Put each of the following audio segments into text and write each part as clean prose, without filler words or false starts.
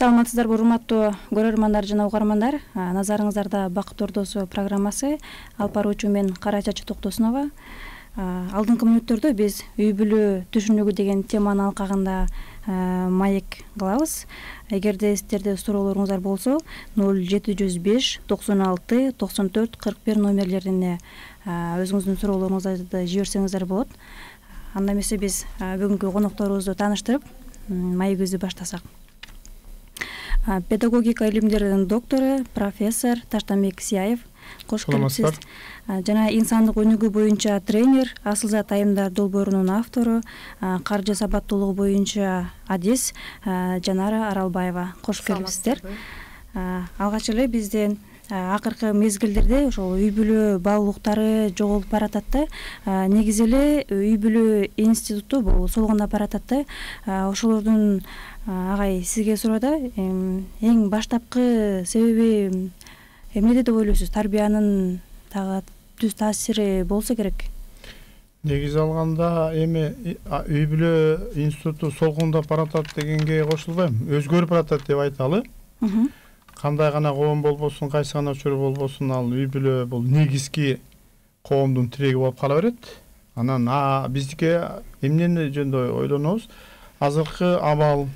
Саламатсыздарбы, урматтуу көрөрмандар жана угармандар. Назарыңыздарда Бакыт Ордосу программасы алып баруучу мен Кара Чачы Токтосунова. Алдыңкы мүнөттөрдө биз үй бүлө түшүнүгү деген теманын алкагында маек кылабыз. Эгерде сиздерде суроолоруңуздар болсо 0705 96 94 41 номерлерине өзүңүздүн суроолоруңуздарды жиберсеңиздер болот. Анда эмесе биз бүгүнкү конокторубузду тааныштырып маегибизди баштасак. Педагогика илимдеринин доктору, профессор Таштанбек Сияев. Кош келипсиз. Жана инсандык өнүгүү боюнча тренер, Асылзат айымдар долбоорунун автору, каржы сабаттуулугу боюнча адис Жанара Аралбаева. Кош келипсиздер. Алгач эле бизден акыркы мезгилдерде ошол үй бүлө баалуулуктары жоголуп баратат да. Негизи эле үй бүлө институту бул солгондо баратат да. Ошолордун агай сизге сурада эң баштапкы себеби эмнеде деп ойлойсуз? Тарбиянын дагы түз таасири болсо керек. Негизи алганда эми үй бүлө институту солгондоп баратат дегенге кошулбайм. Өзгөрүп баратат деп айталы. Кандай гана коом болбосун, кайсы гана учур болбосун, ал үй бүлө бул негизги коомдун тиреги болуп кала берет. Анан биздики эмнени жөнүндө ойлонобуз? Азыркы абал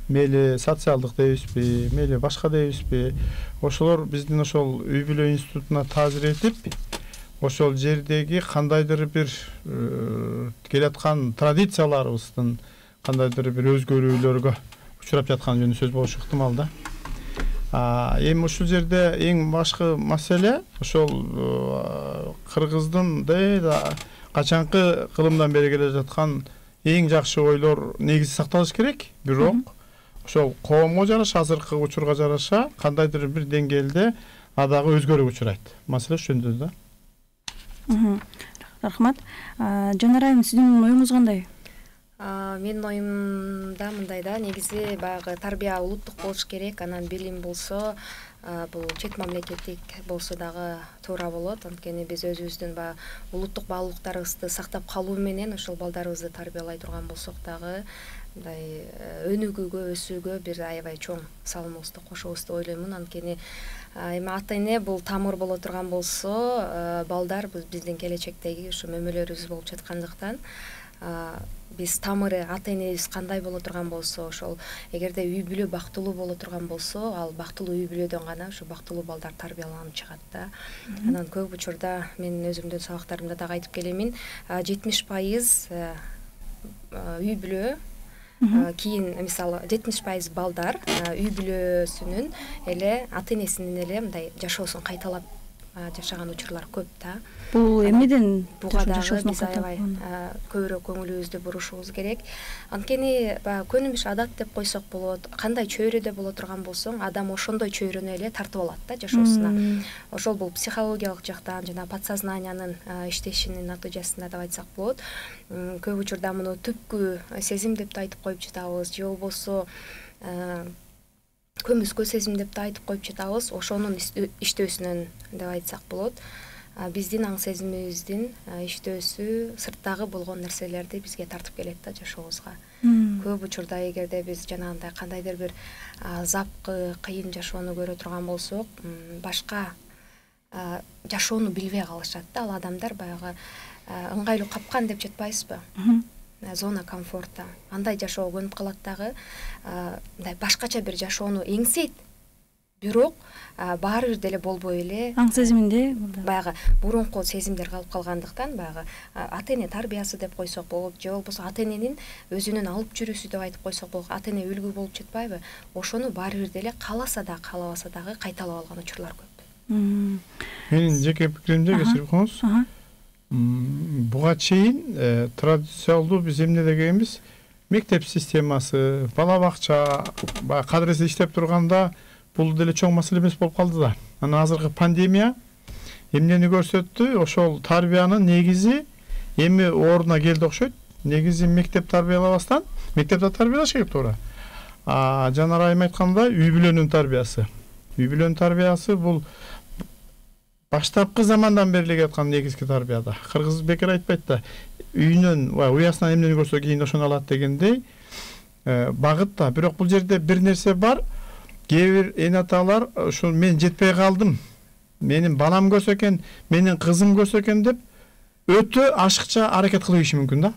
мейли социалдык дейбизби, мейли башка дейбизби, ошолор биздин ошол үй бүлө институтуна таасир этип, ошол жердеги кандайдыр бир келаткан традицияларыбыздын кандайдыр бир өзгөрүүлөргө учурап жаткан жөнүндө сөз болушу ыктымал да. Эми ушул жерде эң башкы маселе ошол кыргыздын качанкы кылымдан бери келе жаткан эң жакшы ойлор негизи сакталыш керек, бирок ошол коомго жараша, азыркы учурга жараша кандайдыр бир деңгээлде дагы өзгөрүүгө учурайт. Маселе ошол жөнүндө да. Рахмат. Жанара айым, сиздин оюңуз кандай? Менин оюмда мындай да, негизи баягы тарбия улуттук болуш керек, анан билим болсо бул чет мамлекеттик болсо дагы туура болот. Анткени биз өзүбүздүн улуттук баалуулуктарыбызды сактап калуу менен ошол балдарыбызды тарбиялай турган болсок дагы мындай өнүгүүгө, өсүүгө бир аябай чоң салымыбызды кошобуз деп ойлоймун. Анткени эми ата эне бул тамыр боло турган болсо, балдар биздин келечектеги ушу мөмөлөрүбүз болуп жаткандыктан биз тамыры ата энебиз кандай боло турган болсо, ошол эгерде үй бүлө бактылуу боло турган болсо, ал бактылуу үй бүлөдөн гана ушу бактылуу балдар тарбияланып чыгат да. Анан көп учурда мен өзүмдүн сабактарымда дагы айтып келемин, 70% үй бүлө кийин мисалы 70% балдар үй бүлөсүнүн эле ата энесинин эле мындай жашоосун кайталап жашаган учурлар көп да. Бул эмнеден буга дагы биз аябай көбүрөөк көңүлүбүздү бурушубуз керек. Анткени көнүмүш адат деп койсок болот. Кандай чөйрөдө боло турган болсоң, адам ошондой чөйрөнү эле тартып алат да жашоосуна. Ошол бул психологиялык жактан жана подсознаниянын иштешинин натыйжасында деп айтсак болот. Көп учурда муну түпкү сезим деп да айтып коюп жатабыз, же болбосо көмүскө сезим деп да айтып коюп жатабыз. Ошонун иштөөсүнөн деп айтсак болот. Биздин аң сезимибиздин иштөөсү сырттагы болгон нерселерди бизге тартып келет да жашообузга. Көп учурда эгерде биз жанагындай кандайдыр бир запкы, кыйын жашоону көрө турган болсок, башка жашоону билбей калышат да. Ал адамдар баягы ыңгайлуу капкан деп жатпайбызбы? Зона комфорта. Андай жашоого көнүп калат дагы, мындай башкача бир жашоону эңсейт. Бирок баары бир деле болбой эле аң сезиминде баягы мурунку сезимдер калып калгандыктан баягы ата эне тарбиясы деп койсок болот, же болбосо ата эненин өзүнүн алып жүрүүсү деп айтып койсок болот. Ата эне үлгү болуп жатпайбы? Ошону баары бир деле кааласа да каалабаса дагы кайталап алган учурлар көп. Менин жеке пикиримде кечирип коңуз. Буга чейин традициялдуу биз эмне дегенбиз? Мектеп системасы, бала бакча, кадыресе иштеп турганда бул деле чоң маселе эмес болуп калды да. Анан азыркы пандемия эмнени көрсөттү? Ошол тарбиянын негизи эми ордуна келди окшойт. Негизи мектеп тарбиялабастан, мектепте тарбиялаш керек туура. Жанара айым айткандай, үй бүлөнүн тарбиясы. Үй бүлөнүн тарбиясы бул баштапкы замандан бери эле жаткан негизги тарбияда. Кыргыз бекер айтпайт да, үйүнөн, уясынан эмнени көрсө кийин ошону алат дегендей багытта. Бирок бул жерде бир нерсе бар. кээ бир эне аталар ушул мен жетпей калдым, менин балам көрсө экен, менин кызым көрсө экен деп өтө ашыкча аракет кылып ийиши мүмкүн да.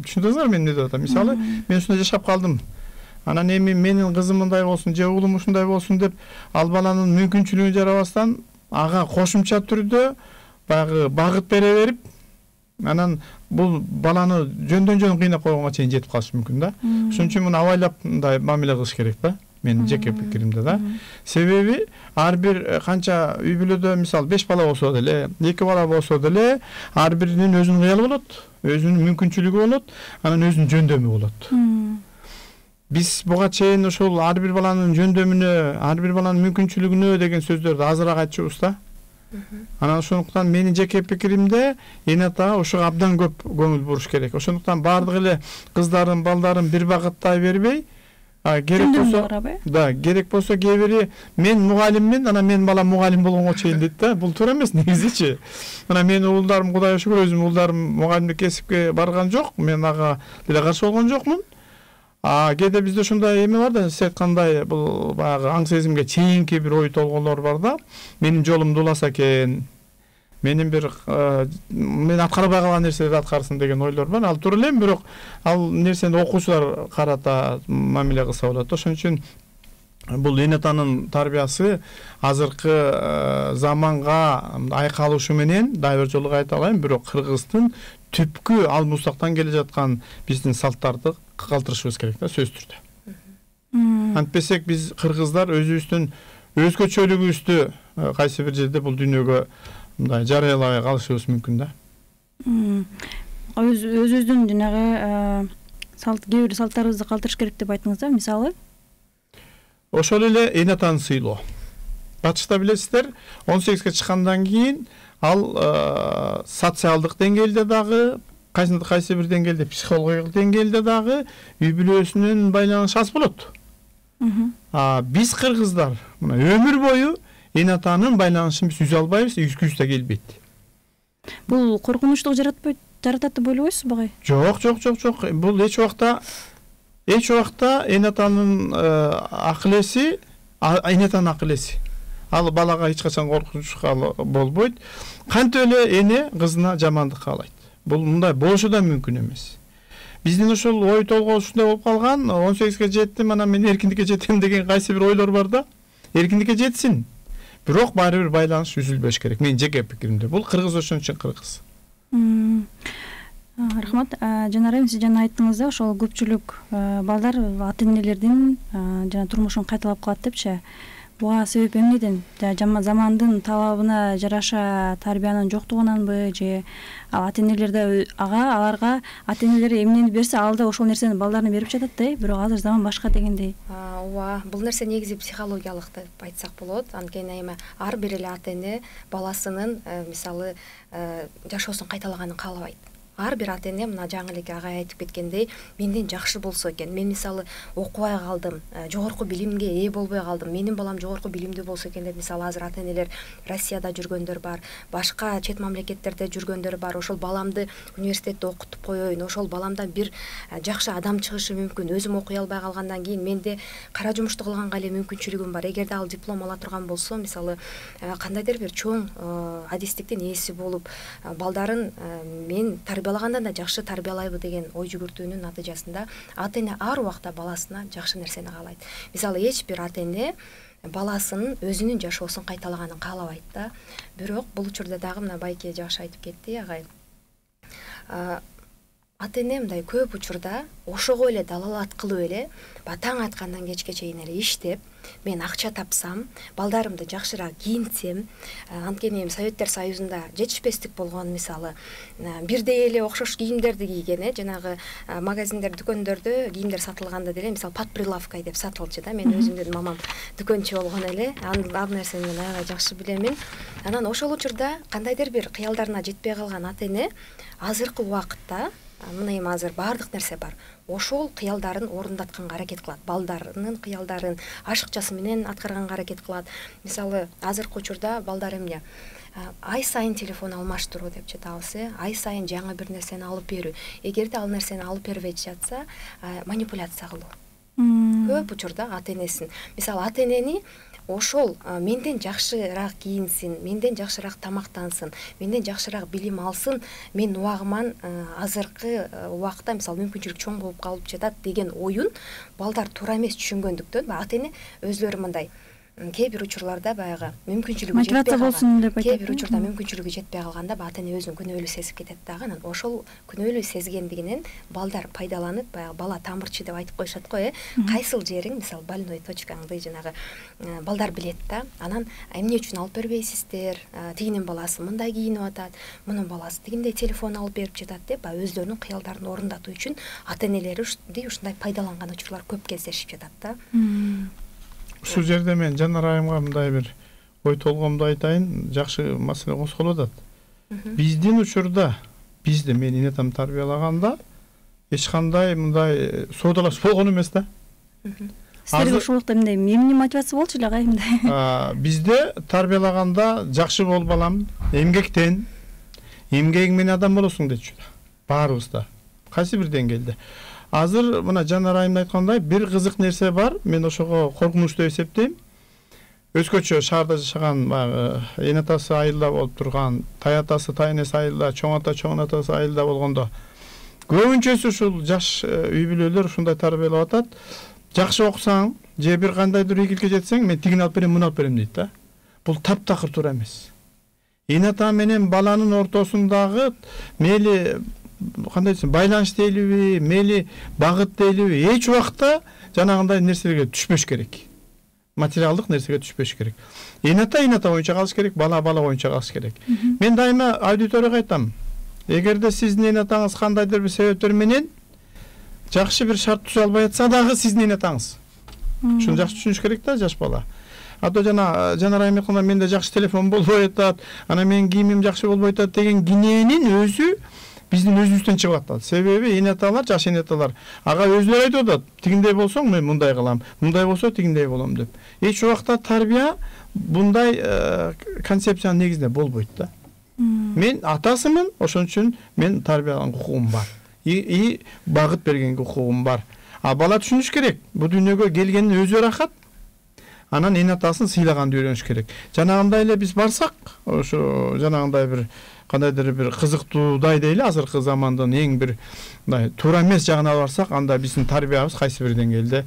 Түшүндүңүзбү мен эмне деп атам? Мисалы, мен ушундай жашап калдым. Анан эми менин кызым мындай болсун, же уулум ушундай болсун деп ал баланын мүмкүнчүлүгүн жарабастан ага кошумча түрдө баягы багыт бере берип, анан бул баланы жөндөн жөн кыйнап койгонго чейин жетип калышы мүмкүн да. Ошон үчүн муну абайлап мындай мамиле кылыш керек да. Менин жеке пикиримде да. Себеби ар бир канча үй бүлөдө мисалы 5 бала болсо деле, 2 бала болсо деле ар биринин өзүнүн кыялы болот, өзүнүн мүмкүнчүлүгү болот, анан өзүнүн жөндөмү болот. Биз буга чейин ушул ар бир баланын жөндөмүнө, ар бир баланын мүмкүнчүлүгүнө деген сөздөрдү азыраак айтчубуз да. Анан ошондуктан менин жеке пикиримде эне ата ошого абдан көп көңүл буруш керек. Ошондуктан баардык эле кыздарын, балдарын бир багыттай бербей, керек болсо, да, керек болсо кээ бири мен мугалиммин, анан менин балам мугалим болгонго чейин дейт да. Бул туура эмес негизичи. Мына менин уулдарым, Кудайга шүгүр, өзүм уулдарым мугалимдик кесипке барган жок, мен ага деле каршы болгон жокмун. Кээде бизде ушундай эме бар да, сиз айткандай бул баягы аң сезимге чейинки бир ой толгоолор бар да. Менин жолум дуласа экен, менин бир мен аткарбай калган нерселерди аткарсын деген ойлор бар. Ал туура эле, бирок ал нерсени окуучулар карата мамиле кылса болот. Ошон үчүн бул эне атанын тарбиясы азыркы заманга айкалышы менен, дагы бир жолу айталайын, бирок кыргыздын түпкү ал мустактан келе жаткан биздин салттарды калтырышыбыз керек да, сөзсүз түрдө. Антпесек биз кыргыздар өзүбүздүн өзгөчөлүгүбүздү кайсы бир жерде бул дүйнөгө мындай жарыялабай калышыбыз мүмкүн да. Өзүбүздүн жанагы кээ бир салттарыбызды калтырыш керек деп айттыңыз да, мисалы? Ошол эле эне атаны сыйлоо. Батышта билесиздер, 18-ге чыккандан кийин ал социалдык деңгээлде дагы, кайсы бир деңгээлде, психологиялык деңгээлде дагы үй бүлөсүнүн байланышы аз болот. Биз кыргыздар мына өмүр бою эне атанын байланышын биз үзө албайбыз, үзгүбүз да келбейт. Бул коркунучтук жаратат деп ойлойсузбу агай? Жок. Бул эч убакта эне атанын акыл эси, эне атанын акыл эси. Ал балага эч качан коркунучка болбойт. Кантип эле эне кызына жамандык каалайт. Бул мындай болушу да мүмкүн эмес. Биздин ушул ой толгоо ушундай болуп калган, 18-ге жеттим, анан мен эркиндикке жетем деген кайсы бир ойлор бар да. Эркиндикке жетсин. Бирок баары бир байланыш үзүлбөш керек. Менин жеке пикиримде. Бул кыргыз ошон үчүн кыргыз. Рахмат. Жанара, сиз жана айттыңыз да, ошол көпчүлүк балдар ата-энелердин жана турмушун кайталап калат депчи. Буга себеп эмнеден? Замандын талабына жараша тарбиянын жоктугунанбы, же ата-энелерде аларга ата-энелери эмнени берсе, ал да ошол нерсени балдарына берип жатат да, бирок азыр заман башка дегендей. Ооба, бул нерсе негизи психологиялык деп айтсак болот. Анткени эми ар бир эле ата-эне баласынын мисалы жашоосун кайталаганын каалабайт. Ар бир ата-эне мына жаңы эле агай айтып кеткендей, менден жакшы болсо экен. Мен мисалы окубай калдым, жогорку билимге ээ болбой калдым. Менин балам жогорку билимдүү болсо экен деп мисалы азыр ата-энелер Россияда жүргөндөр бар, башка чет мамлекеттерде жүргөндөр бар. Ошол баламды университетте окутуп коеюн, ошол баламдан бир жакшы адам чыгышы мүмкүн. Өзүм окуй албай калгандан кийин менде кара жумушту кылганга эле мүмкүнчүлүгүм бар. Эгерде ал диплом ала турган болсо, мисалы кандайдыр бир чоң адистиктин ээси болуп, балдарын мен тарбиялагандан да жакшы тарбиялайбы деген ой жүгүртүүнүн натыйжасында ата-эне ар убакта баласына жакшы нерсени каалайт. Мисалы эч бир ата-эне баласынын өзүнүн жашоосун кайталаганын каалабайт да. Бирок бул учурда дагы мына байке жакшы айтып кетти агай. Ата-эне мындай көп учурда ошого эле далалат кылып эле таң аткандан кечке чейин эле иштеп, мен акча тапсам, балдарымды жакшыраак кийинтсем, анткени Советтер Союзунда жетишпестик болгон, мисалы, бирдей эле окшош кийимдерди кийген, жанагы магазиндер, дүкөндөрдө кийимдер сатылганда деле, мисалы, под прилавкой деп сатылчу да. Мен өзүмдүн мамам дүкөнчү болгон эле, ал нерсени мен аябай жакшы билемин. Анан ошол учурда кандайдыр бир кыялдарына жетпей калган ата-эне азыркы убакытта мына эми азыр баардык нерсе бар. Ошол кыялдарын орундатканга аракет кылат. Балдарынын кыялдарын ашыкчасы менен аткарганга аракет кылат. Мисалы, азыркы учурда балдар эмне? Ай сайын телефон алмаштыруу деп жатабыз, ай сайын жаңы бир нерсени алып берүү. Эгерде ал нерсени алып бербей жатса, манипуляция кылуу. көп учурда ата энесин. Мисалы ата энени ошол менден жакшыраак кийинсин, менден жакшыраак тамактансын, менден жакшыраак билим алсын, мен убагыман азыркы убакта мисалы мүмкүнчүлүк чоң болуп калып жатат деген оюн балдар туура эмес түшүнгөндүктөн ата эне өзлөрү мындай кээ бир учурларда баягы мүмкүнчүлүгү мотивация болсун деп айтат. Кээ бир учурда мүмкүнчүлүгү жетпей калганда ата эне өзүн күнөөлүү сезип кетет дагы. Анан ошол күнөөлүү сезгендигинен балдар пайдаланып баягы бала тамырчы деп айтып коюшат го, кайсыл жериң мисалы больной точкаңды жанагы балдар билет да. Анан эмне үчүн алып бербейсиздер? Тигинин баласы мындай кийинип атат, мунун баласы тигиндей телефон алып берип жатат деп өзлөрүнүн кыялдарын орундатуу үчүн ата энелери ушундай пайдаланган учурлар көп кездешип жатат да. Ушул жерде мен Жанар айымга мындай бир ой толгоомду айтайын, жакшы маселе козголуп атат. Биздин учурда, бизди мен энетам тарбиялаганда эч кандай мындай соодалаш болгон эмес да. Силерге ошолукта мындай эмне мотивация болчу эле кайымда? Бизде тарбиялаганда жакшы бол балам, эмгектен, эмгегиң менен адам болосуң дечү. Баарыбызда. Кайсы бир деңгээлде. Азыр мына Жанар айым айткандай бир кызык нерсе бар. Мен ошого коркунучтуу эсептейм. Өзгөчө шаарда жашаган баягы эне атасы айылда болуп турган, тай атасы, тай энеси айылда, чоң ата, чоң атасы айылда болгондо көбүнчөсү ушул жаш үй бүлөлөр ушундай тарбиялап атат. Жакшы окусаң, же бир кандайдыр ийгиликке жетсең, мен тигин алып берем, муну алып берем дейт да. Бул таптакыр туура эмес. Эне ата менен баланын ортосундагы мейли кандай десем, байланыш дейлиби, мейли багыт дейлиби, эч убакта жанагындай нерселерге түшпөш керек. Материалдык нерсеге түшпөш керек. Эне ата боюнча калыш керек, бала боюнча калыш керек. Мен дайыма аудиторияга айтам. Эгерде сиздин эне атаңыз кандайдыр бир себептер менен жакшы бир шарт түзө албай атса дагы сиздин эне атаңыз. Ушуну жакшы түшүнүш керек да жаш бала. Ата Жанар айым айткандай менде жакшы телефон болбой атат, анан менин кийимим жакшы болбой атат деген киненин өзү биздин өзүбүздөн чыгып атат. Себеби эне аталар, жаш эне аталар ага өзүлөрү айтып атат. Тигиндей болсоң мен мындай кылам, мындай болсо тигиндей болом деп. Эч убакта тарбия мындай концепциянын негизинде болбойт да. Мен атасымын, ошон үчүн мен тарбиялаган укугум бар. И багыт берген укугум бар. А бала түшүнүш керек. Бул дүйнөгө келгендин өзү рахат. Анан эне атасын сыйлаганды үйрөнүш керек. Жанагындай эле биз барсак, ошо жанагындай бир кандайдыр бир кызыктуудай дейли, азыркы замандын эң бир мындай туура эмес жагына барсак, анда биздин тарбиябыз кайсы бир деңгээлде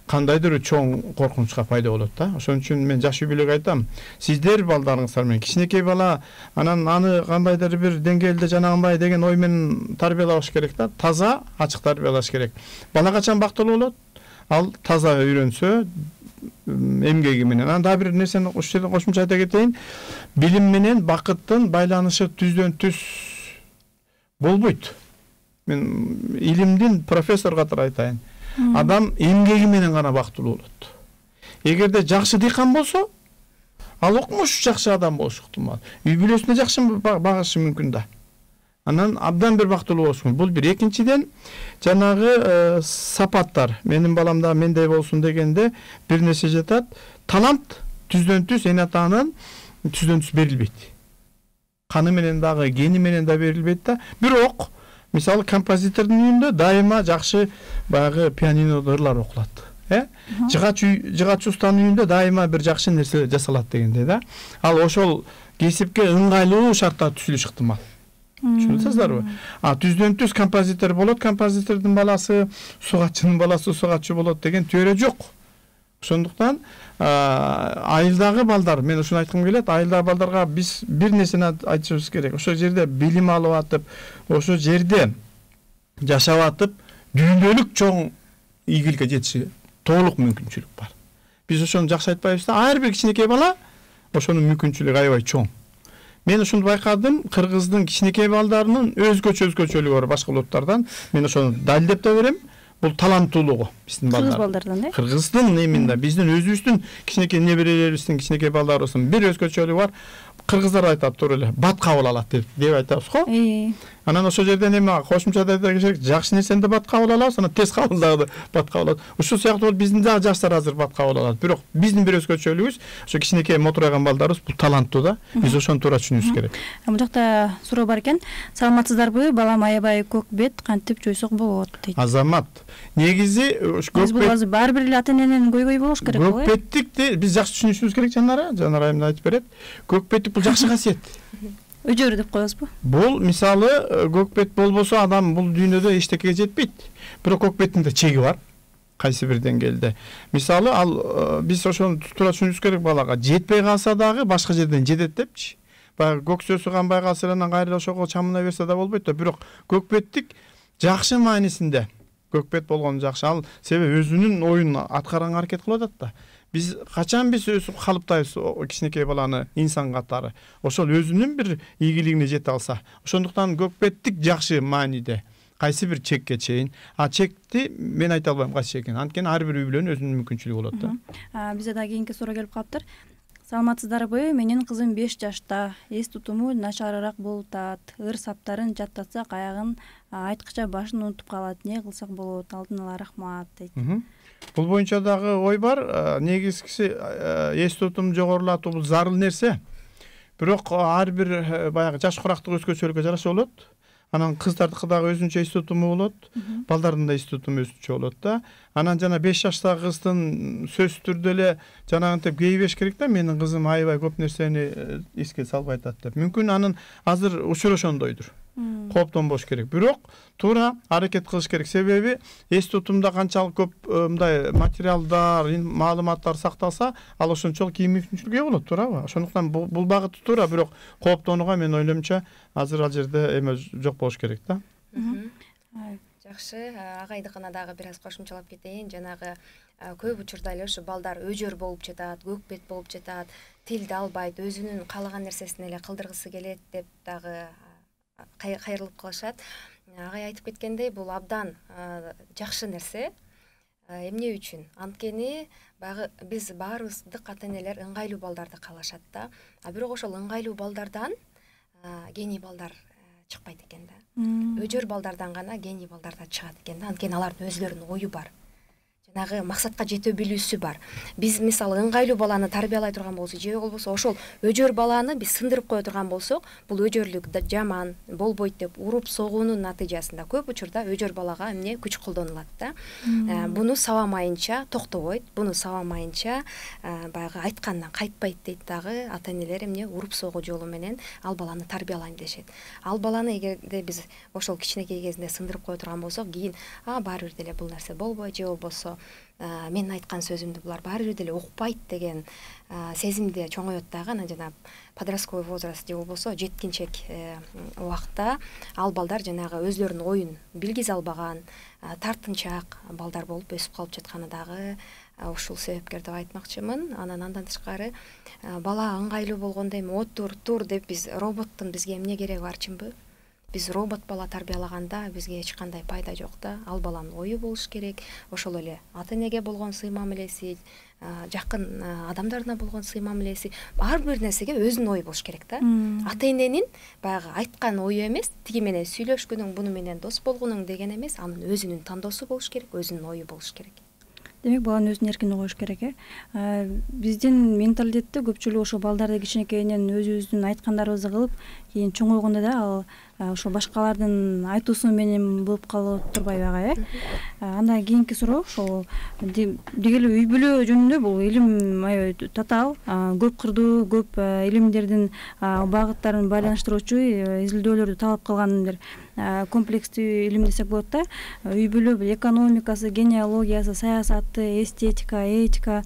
кандайдыр чоң коркунучка пайда болот да. Ошон үчүн мен жаш үй бүлөгө айтам, сиздер балдарыңыздар менен кичинекей бала анан аны кандайдыр бир деңгээлде жанагындай деген ой менен тарбиялаш керек да. Таза, ачык тарбиялаш керек. Бала качан бактылуу болот? Ал таза үйрөнсө, эмгеги менен. Анан дагы бир нерсени ушул жерден кошумча айта кетейин. Билим менен бакыттын байланышы түздөн түз болбойт. Мен илимдин профессор катары айтайын. Адам эмгеги менен гана бактылуу болот. Эгерде жакшы дыйкан болсо, ал окумуш жакшы адам болушу ыктымал. Үй бүлөсүнө жакшы багышы мүмкүн да. Анан абдан бир бактылуу болушу. Бул бир. Экинчиден, жанагы сапаттар. Менин балам да мендей болсун дегенде бир нерсе жатат. Талант түздөн түз эне атанын түздөн түз берилбейт. Каны менен дагы, гени менен да берилбейт да. Бирок, мисалы композитордун үйүндө дайыма жакшы баягы пианинода ырлар окулат. Жыгачы устанын үйүндө дайыма бир жакшы нерсе жасалат дегенде да. Ал ошол кесипке ыңгайлуу шарттар түзүлүш ыктымал. Түшүнөсүздарбы? Түздөн түз композитор болот, композитордун баласы, сугатчынын баласы сугатчы болот деген теория жок. Ошондуктан айылдагы балдар, мен ушуну айткым келет, айылдагы балдарга биз бир нерсени айтышыбыз керек. Ошол жерде билим алып атып, ошол жерде жашап атып, дүйнөлүк чоң ийгиликке жетиши толук мүмкүнчүлүк бар. Биз ошону жакшы айтпайбыз да, ар бир кичинекей бала ошонун мүмкүнчүлүгү аябай чоң. Мен ушуну байкадым, кыргыздын кичинекей балдарынын өзгөчөлүгү бар башка улуттардан. Мен ошону далилдеп да берем. Бул таланттуулугу биздин балдар. Кыргыз балдардан да? Кыргыздын эминде, биздин өзүбүздүн кичинекей неберелерибиздин кичинекей балдарыбыздын бир өзгөчөлүгү бар. Кыргыздар айтат туура эле, бат кабыл алат деп айтабыз го. Анан ошол жерден эми кошумча да айта керек, жакшы нерсени да бат кабыл алабыз, анан терс кабылдагы бат кабыл алат. Ушул сыяктуу биздин дагы жаштар азыр бат кабыл алат. Бирок биздин бир өзгөчөлүгүбүз ошо кичинекей мотурайган балдарыбыз бул таланттуу да. Биз ошону туура түшүнүбүз керек. Бул жакта суроо бар экен. Саламатсыздарбы? Балам аябай көк бет, кантип жойсок болот дейт. Азамат. Негизи көк бет баары бир эле ата-эненин көйгөйү болуш керек го. Көк беттикти биз жакшы түшүнүшүбүз керек Жанара. Жанара айымда айтып берет. Көк беттик бул жакшы касиет. Өжөр деп коебузбу? Бул мисалы көк бет болбосо адам бул дүйнөдө эчтекеге жетпейт. Бирок көк беттин да чеги бар. Кайсы бир деңгээлде. Мисалы ал биз ошону туура түшүнүшүбүз керек балага. Жетпей калса дагы башка жерден жетет депчи. Баягы көксөсү канбай калса анан кайра ошого чамына берсе да болбойт да. Бирок көк беттик жакшы маанисинде көк бет болгону жакшы. Ал себеби өзүнүн оюн аткарганга аракет кылып атат да. Биз качан биз өсүп калыптайбыз кичинекей баланы инсан катары. Ошол өзүнүн бир ийгилигине жете алса. Ошондуктан көк беттик жакшы мааниде. Кайсы бир чекке чейин. А чекти мен айта албайм кайсы чек экенин. Анткени ар бир үй бүлөнүн өзүнүн мүмкүнчүлүгү болот да. Бизде дагы кийинки суроо келип калыптыр. Саламатсыздарбы? Менин кызым 5 жашта. Эс тутуму начарыраак болуп атат. Ыр саптарын жаттатсак аягын айткыча башын унутуп калат. Эмне кылсак болот? Алдын ала рахмат дейт. Бул боюнча дагы ой бар. Негизгиси эс тутум жогорулатуу бул зарыл нерсе. Бирок ар бир баягы жаш курактык өзгөчөлүккө жараша болот. Анан кыздардыкы дагы өзүнчө эс тутуму болот. Балдардын да эс тутуму өзүнчө болот да. Анан жана 5 жаштагы кыздын сөзсүз түрдө эле жанагынтип кейбеш керек да. Менин кызым аябай көп нерсени эске салбай атат деп. Мүмкүн анын азыр учуру ошондойдур. Кооптонбош керек. Бирок туура аракет кылыш керек. Себеби эс тутумда канчалык көп мындай материалдар, маалыматтар сакталса, ал ошончолук кийин мүмкүнчүлүгү болот, туурабы? Ошондуктан бул багыты туура, бирок кооптонууга мен ойломча азыр ал жерде эме жок болуш керек да. Жакшы, агайдыкына дагы бир аз кошумчалап кетейин. Жанагы көп учурда эле ушу балдар өжөр болуп жатат, көк бет болуп жатат, тилди албайт, өзүнүн каалаган нерсесин эле кылдыргысы келет деп дагы кайрылып калышат. Агай айтып кеткендей, бул абдан жакшы нерсе. Эмне үчүн? Анткени баягы биз баарыбыздык ата-энелер ыңгайлуу балдарды каалашат да. Бирок ошол ыңгайлуу балдардан гений балдар чыкпайт экен да. Өжөр балдардан гана гений балдар да чыгат экен да. Анткени алардын өзлөрүнүн ою бар. Жанагы максатка жете билүүсү бар. Биз мисалы ыңгайлуу баланы тарбиялай турган болсок, же болбосо ошол өжөр баланы биз сындырып кое турган болсок, бул өжөрлүк жаман болбойт деп уруп согуунун натыйжасында көп учурда өжөр балага эмне күч колдонулат да. Буну сабамайынча токтобойт, буну сабамайынча баягы айткандан кайтпайт дейт дагы ата-энелер эмне уруп согуу жолу менен ал баланы тарбиялайм дешет. Ал баланы эгерде биз ошол кичинекей кезинде сындырып кое турган болсок, кийин баары бир деле бул нерсе болбойт, же болбосо мен айткан сөзүмдү булар баары бир деле укпайт деген сезимде чоңоет дагы. Анан жана подростковый возраст же болбосо жеткинчек убакта ал балдар жанагы өзлөрүнүн оюн билгизе албаган, тартынчаак балдар болуп өсүп калып жатканы дагы ушул себепкер деп айтмакчымын. Андан тышкары бала ыңгайлуу болгондо эми отур, тур деп биз роботтун бизге эмне кереги бар чынбы? Биз робот бала тарбиялаганда бизге эч кандай пайда жок да. Ал баланын ою болуш керек. Ошол эле ата-энеге болгон сый мамилеси, жакын адамдарына болгон сый мамилеси, ар бир нерсеге өзүнүн ою болуш керек да. Ата-эненин баягы айткан ою эмес, тиги менен сүйлөшкүнүң, буну менен дос болгонуң деген эмес, анын өзүнүн тандоосу болуш керек, өзүнүн ою болуш керек. Демек, баланын өзүнүн эркине коюш керек, Биздин менталитетте көпчүлүгү ошо балдарды кичинекейинен өзүбүздүн айткандарыбызды кылып, кийин чоңойгондо да ал ошо башкалардын айтуусу менен болуп калып турбайбы ага, Анда кийинки суроо ошол деги эле үй бүлө жөнүндө бул илим аябай татаал, көп кырдуу, көп илимдердин багыттарын байланыштыруучу изилдөөлөрдү талап кылган бир комплекстүү илим десек болот да. Үй бүлө экономикасы, генеалогиясы, саясаты, эстетика, этика,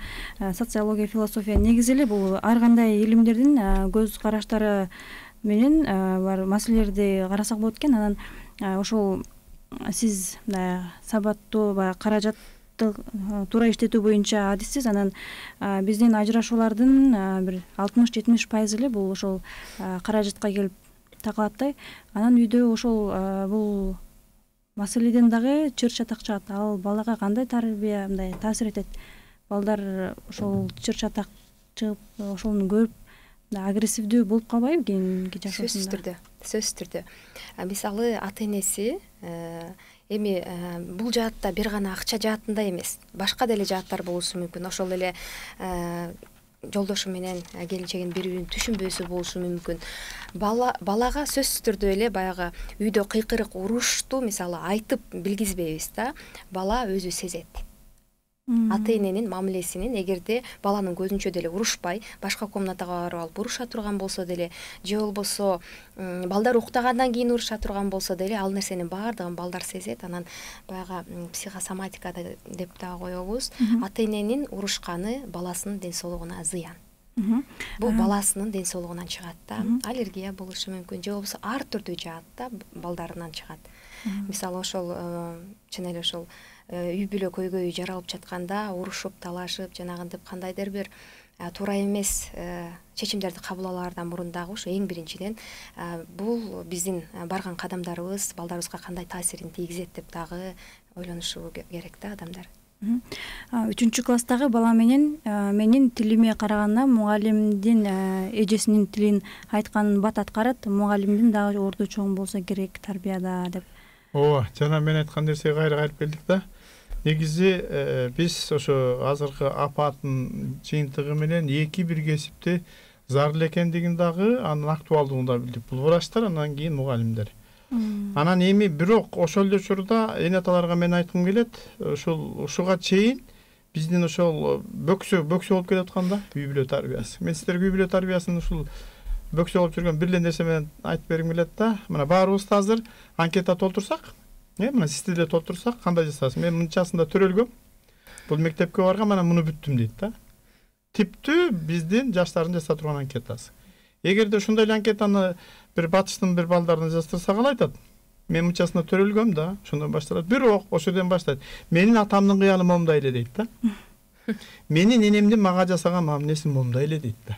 социология, философия негизи эле бул ар кандай илимдердин көз караштары менен бар маселелерди карасак болот экен. Анан ошол сиз сабаттуу баягы каражатты туура иштетүү боюнча адиссиз. Анан биздин ажырашуулардын бир 60-70% эле бул ошол каражатка келип такалат да. Анан үйдө ошол бул маселеден дагы чыр чатак чыгат. Ал балага кандай тарбия мындай таасир этет? Балдар ошол чыр чатак чыгып, ошону көрүп агрессивдүү болуп калбайбы кийинки жашоосунда? сөзсүз түрдө мисалы ата энеси эми бул жаатта бир гана акча жаатында эмес, башка деле жааттар болушу мүмкүн. Ошол эле жолдошу менен келинчегин бири бирин түшүнбөөсү болушу мүмкүн. Балага сөзсүз түрдө эле баягы үйдө кыйкырык урушту мисалы айтып билгизбейбиз да, бала өзү сезет. Ата эненин мамилесинин эгерде баланын көзүнчө деле урушпай, башка комнатага барып алып уруша турган болсо деле, же болбосо балдар уктагандан кийин уруша турган болсо деле, ал нерсенин баардыгын балдар сезет. Анан баягы психосоматика деп дагы коебуз. Ата эненин урушканы баласынын ден соолугуна зыян. Бул баласынын ден соолугунан чыгат да. Аллергия болушу мүмкүн, же болбосо ар түрдүү жаатта балдарынан чыгат. Мисалы ошол чын эле ошол үй бүлө көйгөйү жаралып жатканда урушуп, талашып, жанагынтип кандайдыр бир туура эмес чечимдерди кабыл алаардан мурун дагы ушу эң биринчиден бул биздин барган кадамдарыбыз балдарыбызга кандай таасирин тийгизет деп дагы ойлонушу керек да адамдар. 3-класстагы бала менин тилиме караганда мугалимдин эжесинин тилин айтканын бат аткарат, мугалимдин дагы орду чоң болсо керек тарбияда деп. Ооба, жана мен айткан нерсеге кайрып келдик да. Негизи биз ошо азыркы апаттын жыйынтыгы менен эки бир кесипти зарыл экендигин дагы, анын актуалдыгын да билдик. Бул врачтар, анан кийин мугалимдер. Анан эми бирок ошол эле учурда эне аталарга мен айткым келет, ушуга чейин биздин ошол бөксө болуп келатканда үй бүлө тарбиясы. Мен сиздерге үй бүлө тарбиясын ушул бөксө болуп жүргөн бир эле нерсе менен айтып бергим келет да. Мына баарыбызды азыр анкета толтурсак, мына сизди деле толтурсак кандай жасайсыз? Мен мынчасында төрөлгөм. Бул мектепке баргам, анан муну бүттүм дейт да. Типтүү биздин жаштардын жаса турган анкетасы. Эгерде ушундай эле анкетаны бир батыштын бир балдарына жаздырсак ал айтат. Мен мынчасында төрөлгөм да, ошондон башталат. Бирок ошодон баштайт. Менин атамдын кыялы момундай эле дейт да. Менин энемдин мага жасаган мамилеси момундай эле дейт да.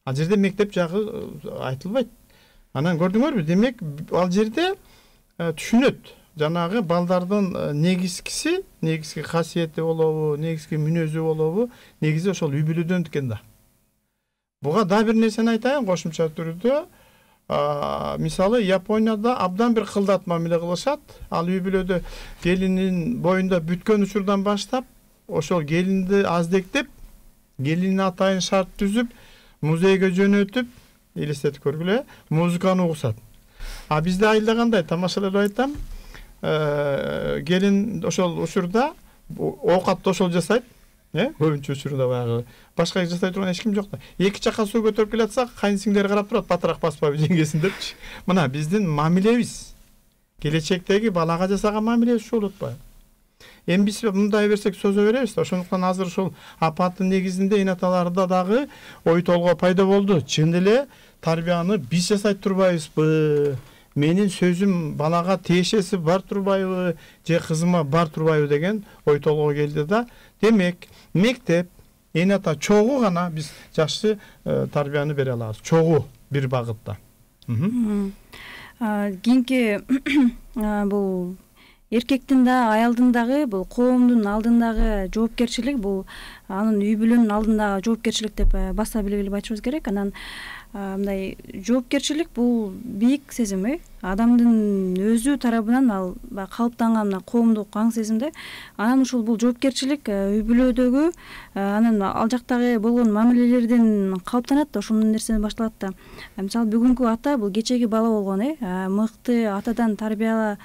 Ал жерде мектеп жагы айтылбайт. Анан көрдүңөрбү? Демек, ал жерде түшүнөт. Жанагы балдардын негизги касиети болобу, негизги мүнөзү болобу, негизи ошол үй бүлөдөн экен да. Буга да бир нерсени айтайын кошумча түрдө. Мисалы Японияда абдан бир кылдат мамиле кылышат. Ал үй бүлөдө келинин боюнда бүткөн учурдан баштап, ошол келинди аздектеп, келинин атайын шарт түзүп, музейге жөнөтүп, элестетип көргүлө, музыканы угушат. Бизде айылда кандай тамашалап айтам, келин ошол учурда оокатты ошол жасайт, көбүнчө учурда баягы башка жасай турган эч ким жок да. Эки чака суу көтөрүп келатса, кайын сиңдери карап турат, батыраак баспайбы жеңгесин депчи. Мына биздин мамилебиз, келечектеги балага жасаган мамилебиз ушул болот. Эми биз мындай берсек сөзө беребиз да. Ошондуктан азыр ушул апаттын негизинде эне аталарда дагы ой толгоо пайда болду. Чын эле тарбияны биз жасай турбайбызбы? Менин сөзүм балага тиешеси бар турбайбы, же кызыма бар турбайбы деген ой толгоо келди да. Демек, мектеп, эне ата чогуу гана биз жакшы тарбияны бере алабыз. Чогуу бир багытта. Кийинки бул эркектин да, аялдын дагы, бул коомдун алдындагы жоопкерчилик, бул анын үй бүлөнүн алдындагы жоопкерчилик деп баса белгилеп айтышыбыз керек. Анан мындай жоопкерчилик бул бийик сезим, адамдын өзү тарабынан ал калыптанган мына коомдук аң сезимде. Анан ушул бул жоопкерчилик үй бүлөдөгү анан ал жактагы болгон мамилелерден калыптанат да, ошол нерседен башталат да. Мисалы бүгүнкү ата бул кечеги бала болгон, мыкты атадан тарбия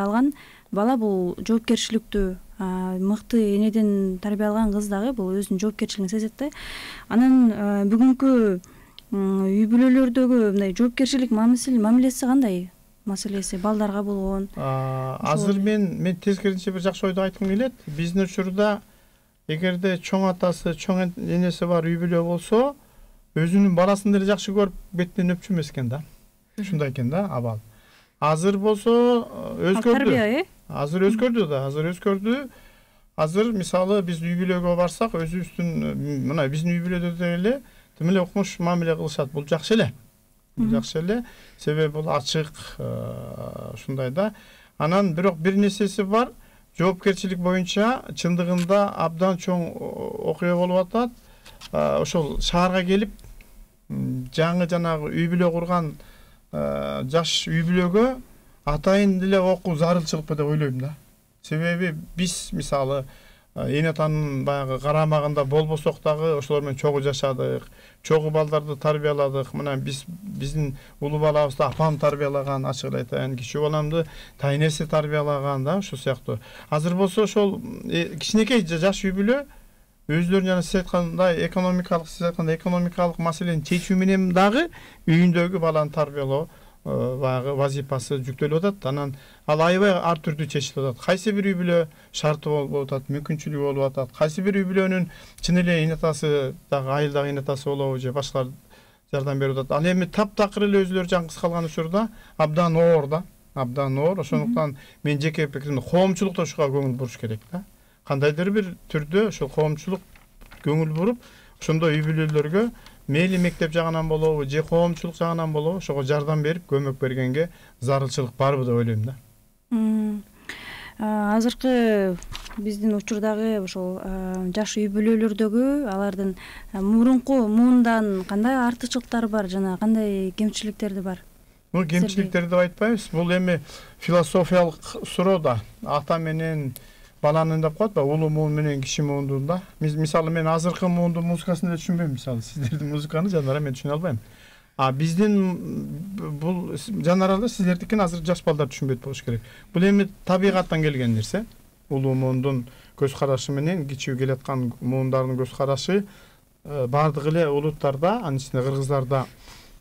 алган бала бул жоопкерчиликтүү, мыкты энеден тарбия алган кыз дагы бул өзүнүн жоопкерчилигин сезет да. Анан бүгүнкү үй бүлөлөрдөгү мындай жоопкерчилик мамилеси кандай? Маселеси балдарга болгон. Азыр мен тескерисинче бир жакшы ойду айткым келет. Биздин учурда эгерде чоң атасы, чоң энеси бар үй бүлө болсо, өзүнүн баласын деле жакшы көрүп бетинен өпчү эмес экен да. Ушундай экен да, абал. Азыр болсо өзгөрдү. Азыр өзгөрдү да, азыр мисалы биз үй бүлөгө барсак, өзүбүздүн мына биздин үй бүлөдө деле тимеле окмуш мамиле кылышат. Бул жакшы эле. Себеби бул ачык, ушундай да. Анан бирок бир нерсеси бар, жоопкерчилик боюнча чындыгында абдан чоң окуя болуп атат. Ошол шаарга келип жаңы жанагы үй бүлө курган жаш үй бүлөгө атайын деле окуу зарылчылыкпы деп ойлойм да. Себеби биз мисалы эне атанын баягы карамагында болбосок дагы ошолор менен чогуу жашадык, чогуу балдарды тарбияладык. Мына биздин улуу балабызды апам тарбиялаган, ачык эле айтайын, кичүү баламды тайнеси тарбиялаган да, ошол сыяктуу. Азыр болсо ошол кичинекей жаш үй бүлө өзлөрүнүн жана сиз экономикалык маселени чечүү менен дагы үйүндөгү баланы тарбиялоо баягы вазипасы жүктөлүп атат. Анан ал аябай ар түрдүү чечилип атат. Кайсы бир үй бүлө шарты болуп атат, мүмкүнчүлүгү болуп атат. Кайсы бир үй бүлөнүн чын эле эне атасы дагы айылдагы эне атасы болобу же башкалар жардам берип атат. Ал эми таптакыр эле өзлөрү жалгыз калган учурда абдан оор да. Абдан оор. Ошондуктан мен жеке пикирим коомчулук да ушуга көңүл буруш керек да. Кандайдыр бир түрдө ошол коомчулук көңүл буруп, ошондой үй бүлөлөргө мейли мектеп жагынан болобу же коомчулук жагынан болобу ошого жардам берип көмөк бергенге зарылчылык барбы деп ойлойм да. Азыркы биздин учурдагы ошол жаш үй бүлөлөрдөгү алардын мурунку муундан кандай артыкчылыктары бар жана кандай кемчиликтерди бар? Бул кемчиликтер деп айтпайбыз. Бул эми философиялык суроо да. Ата менен баланын деп коет, улуу муун менен кичи муундун да. Мисалы мен азыркы муундун музыкасын эле түшүнбөйм. Мисалы сиздердин музыканы жанара мен түшүнө албайм. Биздин бул жанаралда сиздердикин азыр жаш балдар түшүнбөйт болуш керек. Бул эми табигаттан келген нерсе. Улуу муундун көз карашы менен кичүү келаткан муундардын көз карашы бардык эле улуттарда, анын ичинде кыргыздарда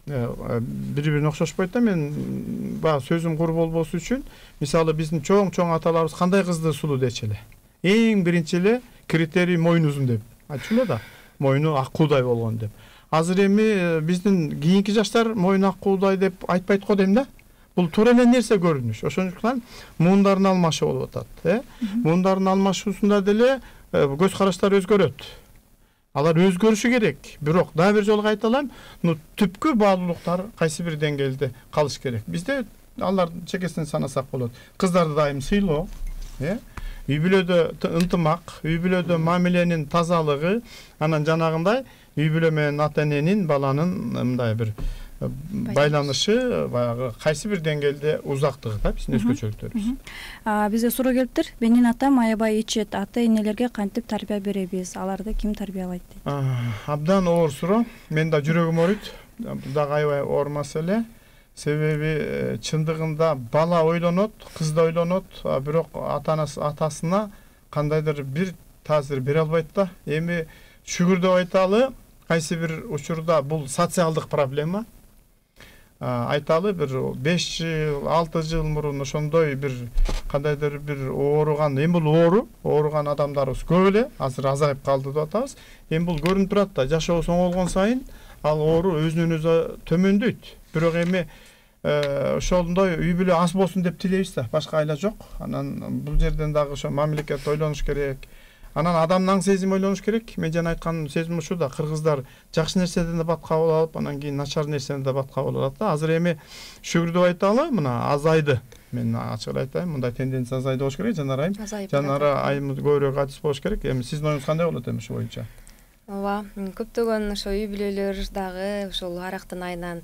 бири-бирине окшошпойт да. Мен баягы сөзүм кур болбосу үчүн мисалы биздин чоң аталарыбыз кандай кызды сулуу дечи эле. Эң биринчи эле критерий мойну узун деп айтчу да. Мойну ак куудай болгон деп. Азыр эми биздин кийинки жаштар мойну ак куудай деп айтпайт го дейм да. Бул туура эле нерсе көрүнүш. Ошондуктан муундардын алмашуу болуп атат. Муундардын алмашуусунда деле көз караштар өзгөрөт. Алар өзгөрүшү керек. Бирок дагы бир жолу кайталам, түпкү баалуулуктар кайсы бир деңгээлде калыш керек. Бизде алар чекесинен санасак болот. Кыздарды дайым сыйлоо, үй бүлөдө ынтымак, үй бүлөдө мамиленин тазалыгы, анан жанагындай үй бүлө менен ата эненин баланын мындай бир байланышы баягы кайсы бир деңгээлде узактыгы да биздин өзгөчөлүктөрүбүз. Бизде суроо келиптир. Менин атам аябай ичет. Ата энелерге кантип тарбия беребиз? Аларды ким тарбиялайт дейт? Абдан оор суроо. Мен да жүрөгүм ооруйт. Бул дагы аябай оор маселе. Себеби чындыгында бала ойлонот, кыз да ойлонот, бирок атасына кандайдыр бир таасир бере албайт да. Эми шүгүр деп айталы, кайсы бир учурда бул социалдык проблема. Айталы бир 5 жыл, 6 жыл мурун ошондой бир кандайдыр бир ооруган, эми бул ооруган адамдарыбыз көп эле, азыр азайып калды деп атабыз. Эми бул көрүнүп турат да, жашообуз оңолгон сайын ал оору өзүнөн өзү төмөндөйт. Бирок эми ошондой үй бүлө аз болсун деп тилейбиз да, башка айла жок. Анан бул жерден дагы ошо мамлекет ойлонуш керек. Анан адамдын аң сезими ойлонуш керек. Мен жана айткан сезим ушул да, кыргыздар жакшы нерседен да батка болуп алып, анан кийин начар нерседен да батка болуп алат да. Азыр эми шүгүр деп айталы, мына азайды. Мен ачык айтайын, мындай тенденция азайды болуш керек, жанара айым. Жанара айым көбүрөөк адис болуш керек. Эми сиздин оюңуз кандай болот эми ушу боюнча? Ооба, көптөгөн ошо үй бүлөлөр дагы ошол арактын айынан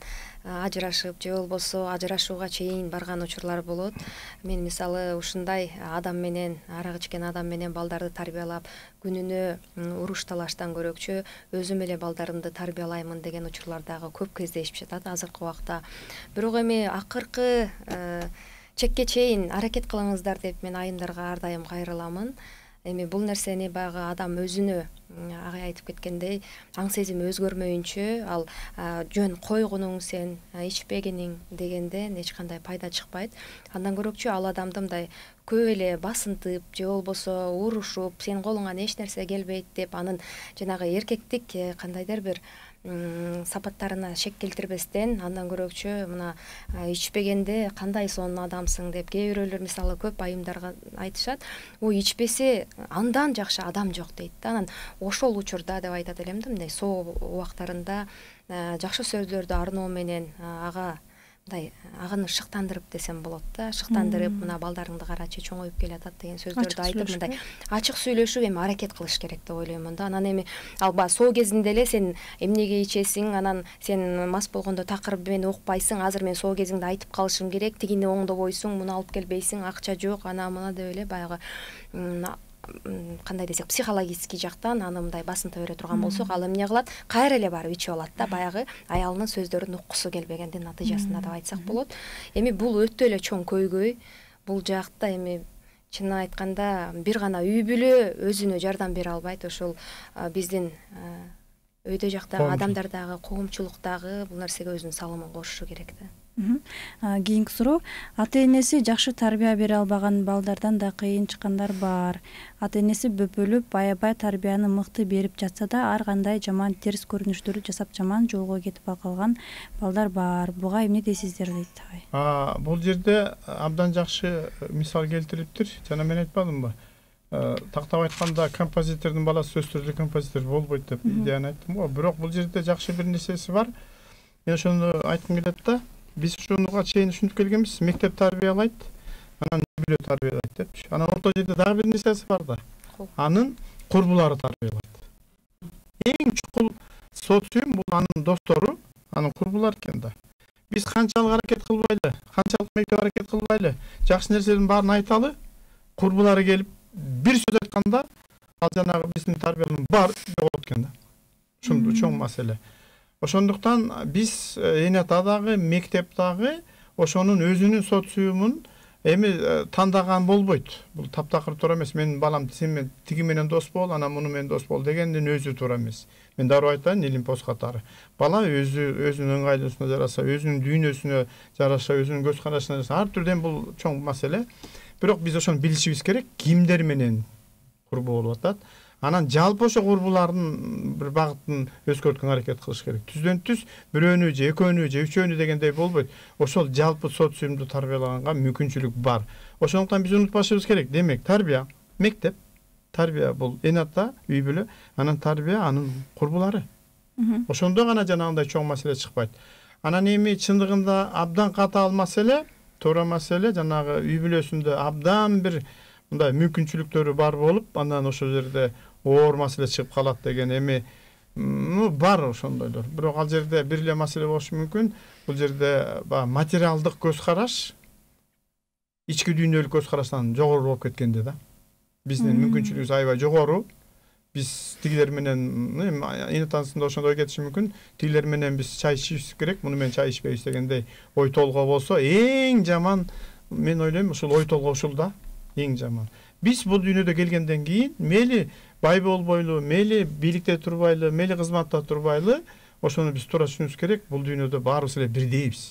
ажырашып же болбосо ажырашууга чейин барган учурлар болот. Мен мисалы ушундай адам менен, арак ичкен адам менен балдарды тарбиялап, күнүнө уруш талаштан көрөкчү өзүм эле балдарымды тарбиялаймын деген учурлар дагы көп кездешип жатат азыркы убакта. Бирок эми акыркы чекке чейин аракет кылыңыздар деп мен айымдарга ар дайым кайрыламын. Эми бул нерсени баягы адам өзүнө агай айтып кеткендей аң сезими өзгөрмөйүнчө ал жөн койгонуң сен ичпегениң дегенден эч кандай пайда чыкпайт. Андан көрөкчү ал адамды мындай көп эле басынтып же болбосо урушуп сенин колуңан эч нерсе келбейт деп анын жанагы эркектик кандайдыр бир сапаттарына шек келтирбестен андан көрөкчү мына ичпегенде кандай сонун адамсың деп кээ бирөөлөр мисалы көп айымдарга айтышат. Ой ичпесе андан жакшы адам жок дейт да. Анан ошол учурда деп айтат элем да, мындай соо убактарында жакшы сөздөрдү арноо менен ага мындай агыны шыктандырып десем болот да, шыктандырып мына балдарыңды карачы чоңоюп келатат деген сөздөрдү айтып мындай ачык сүйлөшүп эми аракет кылыш керек деп ойлоймун да. Анан эми алба соо кезинде эле сен эмнеге ичесиң, анан сен мас болгондо такырып мени укпайсың, азыр мен соо кезиңде айтып калышым керек, тигини оңдобойсуң, муну алып келбейсиң, акча жок, ана мына деп эле баягы кандай десек психологический жактан аны мындай басынта бере турган болсок, ал эмне кылат, кайра эле барып ичип алат да, баягы аялынын сөздөрүн уккусу келбегендин натыйжасында деп айтсак болот. Эми бул өтө эле чоң көйгөй. Бул жакта эми чынын айтканда бир гана үй бүлө өзүнө жардам бере албайт, ошол биздин өйдө жактагы адамдар дагы, коомчулук дагы бул нерсеге өзүнүн салымын кошушу керек да. Кийинки суроо, ата энеси жакшы тарбия бере албаган балдардан да кыйын чыккандар бар. Ата энеси бөпөлүп, аябай тарбияны мыкты берип жатса да, ар кандай жаман терс көрүнүштөрү жасап жаман жолго кетип калган балдар бар. Буга эмне дейсиздер дейт. Бул жерде абдан жакшы мисал келтириптир. Жана мен айтпадымбы? Тактап айтканда композитордун баласы сөз түрдө композитор болбойт деп идеяны айттым го. Бирок бул жерде жакшы бир нерсеси бар. Мен ошону айткым келет да. Биз ушунуга чейин ушинтип келгенбиз, мектеп тарбиялайт, анан үй бүлө тарбиялайт депчи. Анан орто жерде дагы бир нерсеси бар да. Анын курбулары тарбиялайт. Эң чукул социум бул анын достору, анын курбулары экен да. Биз канчалык аракет кылбайлы, канчалык мектеп аракет кылбайлы, жакшы нерселердин баарын айталы, курбулары келип бир сөз айтканда, ал жанагы биздин тарбиянын баары жоголот экен да. Ушундай чоң маселе. Ошондуктан биз эната дагы, мектеп дагы ошонун өзүнүн социумун эми тандаган болбойт. Бул таптакыр туура эмес. Менин балам сен тиги менен дос бол, анан муну менен дос бол дегендин өзү туура эмес. Мен дароо айтайын, Илимпоз катары. Бала өзүнүн ыңгайлуусуна жараша, өзүнүн дүйнөсүнө жараша, өзүнүн көз карашына жараша ар түрдөн бул чоң маселе. Бирок биз ошону билишибиз керек, кимдер менен курбу болуп атат. Анан жалпы ошо курбулардын бир багытын өзгөрткөнгө аракет кылыш керек. Түздөн түз бирөөнү же экөөнү же үчөөнү дегендей болбойт. Ошол жалпы социумду тарбиялаганга мүмкүнчүлүк бар. Ошондуктан биз унутпашыбыз керек. Демек, тарбия, мектеп, тарбия бул эната, үй бүлө, анан тарбия анын курбулары. Ошондо гана жанагындай чоң маселе чыкпайт. Анан эми чындыгында абдан катаал маселе, туура маселе, жанагы үй бүлөсүндө абдан бир мындай мүмкүнчүлүктөрү бар болуп, андан ошол жерде оор маселе чыгып калат деген эми бар ошондойлор. Бирок ал жерде бир эле маселе болушу мүмкүн. Бул жерде материалдык көз караш ички дүйнөлүк көз караштан жогору болуп кеткенде да. Биздин мүмкүнчүлүгүбүз аябай жогору. Биз тигилер менен инатансында ошондой кетиши мүмкүн. Тигилер менен биз чай ичишибиз керек, муну менен чай ичпейбиз дегендей ой толгоо болсо, эң жаман мен ойлойм ушул ой толгоо ушул да. Эң жаман. Биз бул дүйнөдө келгенден кийин мели бай болбойлу, мели бийликте турбайлы, мели кызматта турбайлы, ошону биз туура түшүнүбүз керек. Бул дүйнөдө баарыбыз эле бирдейбиз.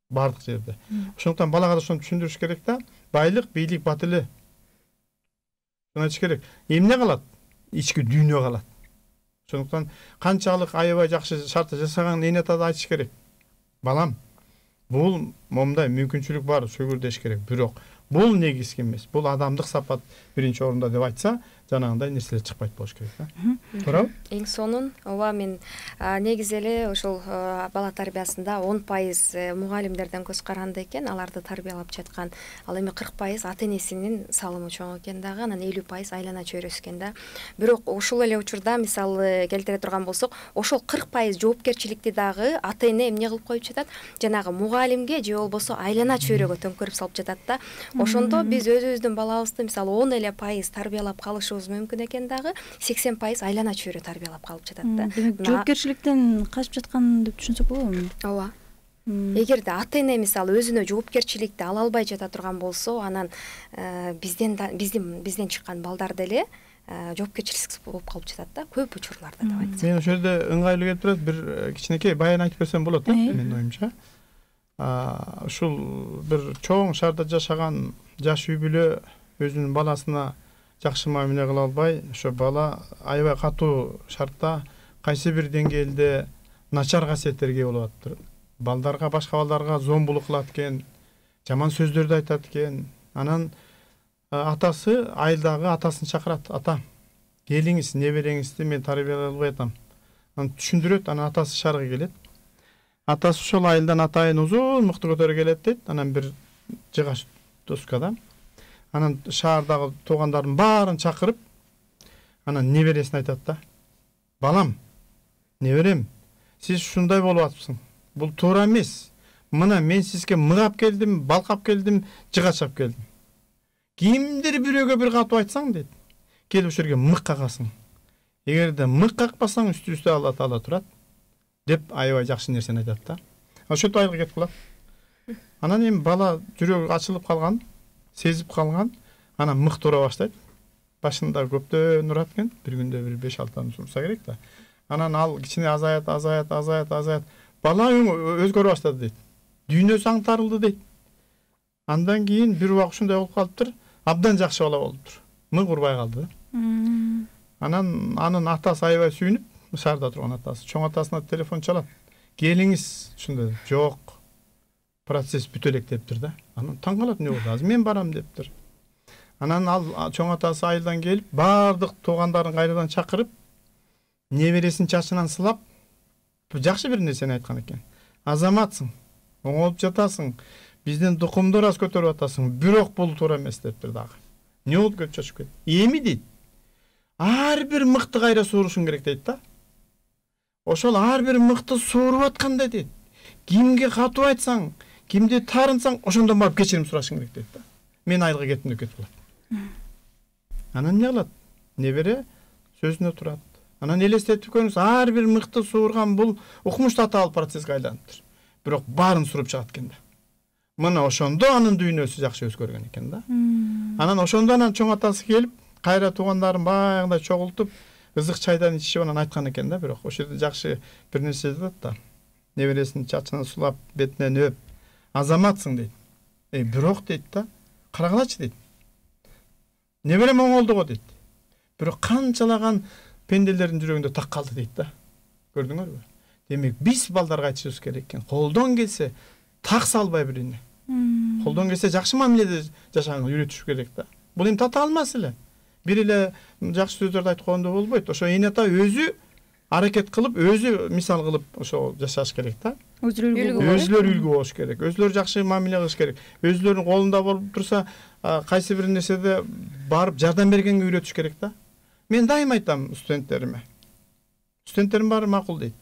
Бардык жерде. Ошондуктан балага да ошону түшүндүрүш керек да. Байлык, бийлик бат эле. Ошону айтыш керек. Эмне калат? Ички дүйнө калат. Ошондуктан канчалык аябай жакшы шартта жасаган энета да айтыш керек. Балам, бул момундай мүмкүнчүлүк бар, сөгүрдеш керек. Бирок бул негизги эмес. Бул адамдык сапат биринчи орунда деп айтса, жанагындай нерселер чыкпайт болуш керек да. Туурабы? Эң сонун, ооба, мен негизи эле ошол бала тарбиясында 10% мугалимдерден көз каранды экен, аларды тарбиялап жаткан. Ал эми 40% ата энесинин салымы чоң экен дагы, анан 50% айлана чөйрөсү экен да. Бирок ушул эле учурда мисалы келтире турган болсок, ошол 40% жоопкерчиликти дагы ата эне эмне кылып коюп жатат? Жанагы мугалимге же болбосо айлана чөйрөгө төңкөрүп салып жатат да. Ошондо биз өзүбүздүн балабызды мисалы 10% тарбиялап калышыбыз мүмкүн экен дагы, 80% айлана чөйрө тарбиялап калып жатат да. Жоопкерчиликтен качып жаткан деп түшүнсөк болобу? Ооба. Эгерде ата эне мисалы өзүнө жоопкерчиликти ала албай жата турган болсо, анан бизден чыккан балдар деле жоопкерчиликсиз болуп калып жатат да, көп учурларда деп айтсак. Мен ошол жерде ыңгайлуу келип турат, бир кичинекей баян айтып берсем болот да, менин оюмча. Ушул бир чоң шаарда жашаган жаш үй бүлө өзүнүн баласына жакшы мамиле кыла албай, ошо бала аябай катуу шартта кайсы бир деңгээлде начар касиеттерге болуп атат. Балдарга, башка балдарга зомбулук кылат экен, жаман сөздөрдү айтат экен. Анан атасы айылдагы атасын чакырат. Ата, келиңиз, небереңизди мен тарбиялай албай атам. Анан түшүндүрөт, анан атасы шаарга келет. Атасы ошол айылдан атайын узун мыкты көтөрүп келет дейт. Анан бир жыгач доскада. Анан шаардагы туугандардын баарын чакырып, анан небересине айтат да. Балам, неберем, сиз ушундай болуп атыпсың. Бул туура эмес. Мына мен сизге мыгап келдим, балкап келдим, жыгачап келдим. Кимдир бирөөгө бир катып айтсаң дейт. Келип ошол жерге мык какасың. Эгерде мык какпасаң үстү Алла Таала турат деп аябай жакшы нерсени айтат да. Ошентип айылга кетип калат. Анан эми бала жүрөгү ачылып калган, сезип калган, анан мык тура баштайт. Башында көптөн урат экен, бир күндө бир 5-6 ай сурса керек да. Анан ал кичине азаят. Бала өзгөрө баштады дейт. Дүйнөсү аңтарылды дейт. Андан кийин бир убак ушундай болуп калыптыр, абдан жакшы бала болуптур. Мык урбай калды. Анан анын атасы аябай сүйүнүп, шаарда турган атасы, чоң атасына телефон чалат. Келиңиз, ушундай. Жок. Процесс бүтө элек дептир да. Анан таң калат, эмне болду? Азыр мен барам дептир. Анан ал чоң атасы айылдан келип, бардык туугандарын кайрадан чакырып, небересин чачынан сылап, жакшы бир нерсени айткан экен. Азаматсың, оңолуп жатасың, биздин тукумду раз көтөрүп атасың, бирок бул туура эмес дептир дагы. Не болуп көп чачып кетти? Эми дейт. Ар бир мыкты кайра суурушуң керек дейт да. Ошол ар бир мыкты сууруп атканда дейт. Кимге катып айтсаң, кимди тарынсаң, ошондон барып кечирим сурашың керек дейт да. Мен айылга кеттим деп кетип калат. Анан эмне кылат? Небере сөзүнө турат. Анан элестетип көрүңүз, ар бир мыкты суурган бул укмуш татаал процесске айланыптыр. Бирок баарын суруп чыгат экен да. Мына ошондо анын дүйнөсү жакшы өзгөргөн экен да. Анан ошондо анан чоң атасы келип, кайра туугандарын баягындай чогултуп, ызык чайдан ичишип анан айткан экен да, бирок ошол жерде жакшы бир нерсе жатат да. Небересин чачынан сулап, бетинен өп, азаматсың дейт. Бирок дейт да, карагылачы дейт. Неберем оңолду го дейт. Бирок канчалаган пенделердин жүрөгүндө так калды дейт да. Көрдүңөрбү? Демек, биз балдарга айтышыбыз керек экен. Колдон келсе так салбай бирине. Колдон келсе жакшы мамиледе жашаганга үйрөтүш керек да. Бул эми татаал маселе. Бир эле жакшы сөздөрдү айтып койгондо болбойт. Ошо эне ата өзү аракет кылып, өзү мисал кылып ошо жашаш керек да. Өзүлөр үлгү болуш керек. Өзүлөр жакшы мамиле кылыш керек. Өзүлөрүнүн колунда болуп турса, кайсы бир нерседе барып жардам бергенге үйрөтүш керек да. Мен дайым айтам студенттериме. Студенттерим баары макул дейт.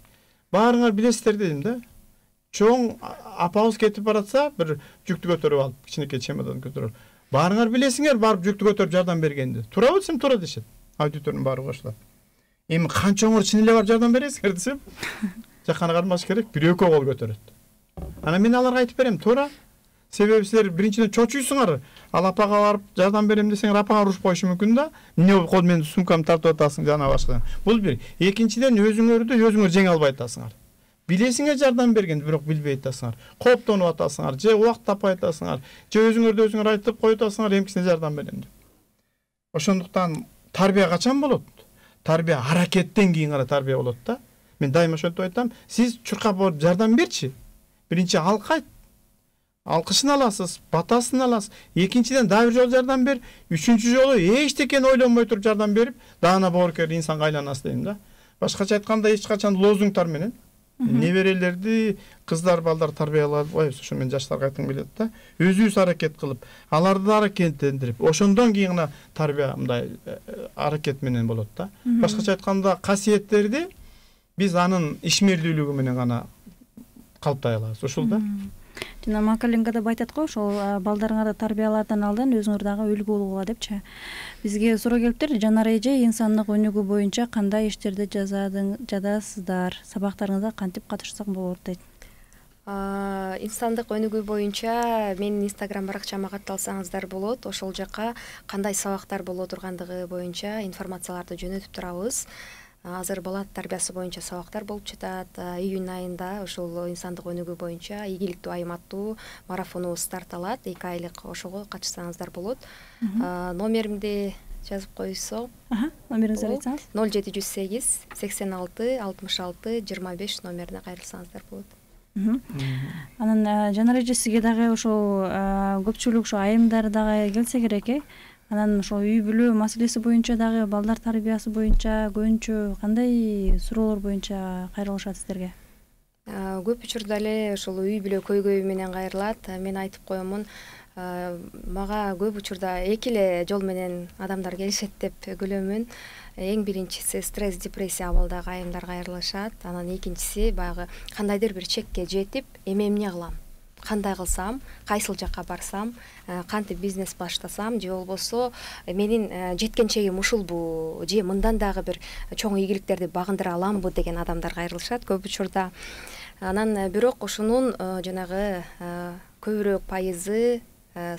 Баарыңар билесиздер дедим да. Чоң апабыз кетип баратса, бир жүктү көтөрүп алып, кичинекей чемодан көтөрүп. Баарыңар билесиңер, барып жүктү көтөрүп жардам бергенди. Туурабы десем, туура дешет. Аудитордун баары кошулат. Эми канчоңор чын эле барып жардам бересиңер десем, жаккана кармаш керек, бир экөө кол көтөрөт. Анан мен аларга айтып берем, туура. Себеби силер биринчиден чочуйсуңар. Ал апага барып жардам берем десеңер, апаңар урушуп коюшу мүмкүн да. Эмне кол менин сумкамды тартып атасың жана башка. Бул бир. Экинчиден өзүңөрдү өзүңөр жеңе албай атасыңар. Билесиңер жардам берген, бирок билбей атасыңар. Кооптонуп атасыңар, же убакыт таппай атасыңар, же өзүңөрдү өзүңөр айтып коюп атасыңар, эмкисине жардам берем деп. Ошондуктан тарбия качан болот? Тарбия аракеттен кийин гана тарбия болот да. Мен дайыма ошентип айтам, сиз чуркап барып жардам берчи. Биринчи алкайт. Алкышын аласыз, батасын аласыз. Экинчиден дагы бир жолу жардам бер. Үчүнчү жолу эчтекени ойлонбой туруп жардам берип, даана боорукер инсанга айланасыз дейм да. Башкача айтканда эч качан лозунгтар менен неберелерди, кыздар, балдар тарбиялап коебуз. Ошо мен жаштарга айткым келет да. Өзүбүз аракет кылып, аларды да аракеттендирип, ошондон кийин гана тарбия мындай аракет менен болот да. Башкача айтканда касиеттерди биз анын ишмердүүлүгү менен гана калптай алабыз. Ушул да. Жана макалеңге да айтат го, ошол балдарыңарды тарбиялаардан алдын өзүңөр дагы үлгү болгула депчи. Бизге суроо келиптир. Жанар эже инсандык өнүгүү боюнча кандай иштерди жазасыздар? Сабактарыңызга кантип катышсак болот дейт. Инсандык өнүгүү боюнча менин Instagram баракчама катталсаңыздар болот. Ошол жака кандай сабактар боло тургандыгы боюнча информацияларды жөнөтүп турабыз. Азыр бала тарбиясы боюнча сабактар болуп жатат. Июнь айында ошол инсандык өнүгүү боюнча ийгиликтүү айым аттуу марафонубуз старт алат. 2 айлык, ошого катышсаңыздар болот. Номеримди жазып койсо. Номериңизди айтсаңыз. 0708 86 66 25 номерине кайрылсаңыздар болот. Анан Жанар эже сизге дагы ошол көпчүлүк ошо айымдар дагы келсе керек, Анан ошо үй бүлө маселеси боюнча дагы, балдар тарбиясы боюнча көбүнчө кандай суроолор боюнча кайрылышат сиздерге? Көп учурда эле ошол үй бүлө көйгөй менен кайрылат. Мен айтып коемун, мага көп учурда эки эле жол менен адамдар келишет деп күлөмүн. Эң биринчиси стресс, депрессия абалдагы айымдар кайрылышат. Анан экинчиси баягы кандайдыр бир чекке жетип, эмне кылам? Кандай кылсам, кайсыл жакка барсам, кантип бизнес баштасам, же болбосо менин жеткен чегим ушулбу, же мындан дагы бир чоң ийгиликтерди багындыра аламбы деген адамдар кайрылышат көп учурда. Анан бирок ушунун жанагы көбүрөөк пайызы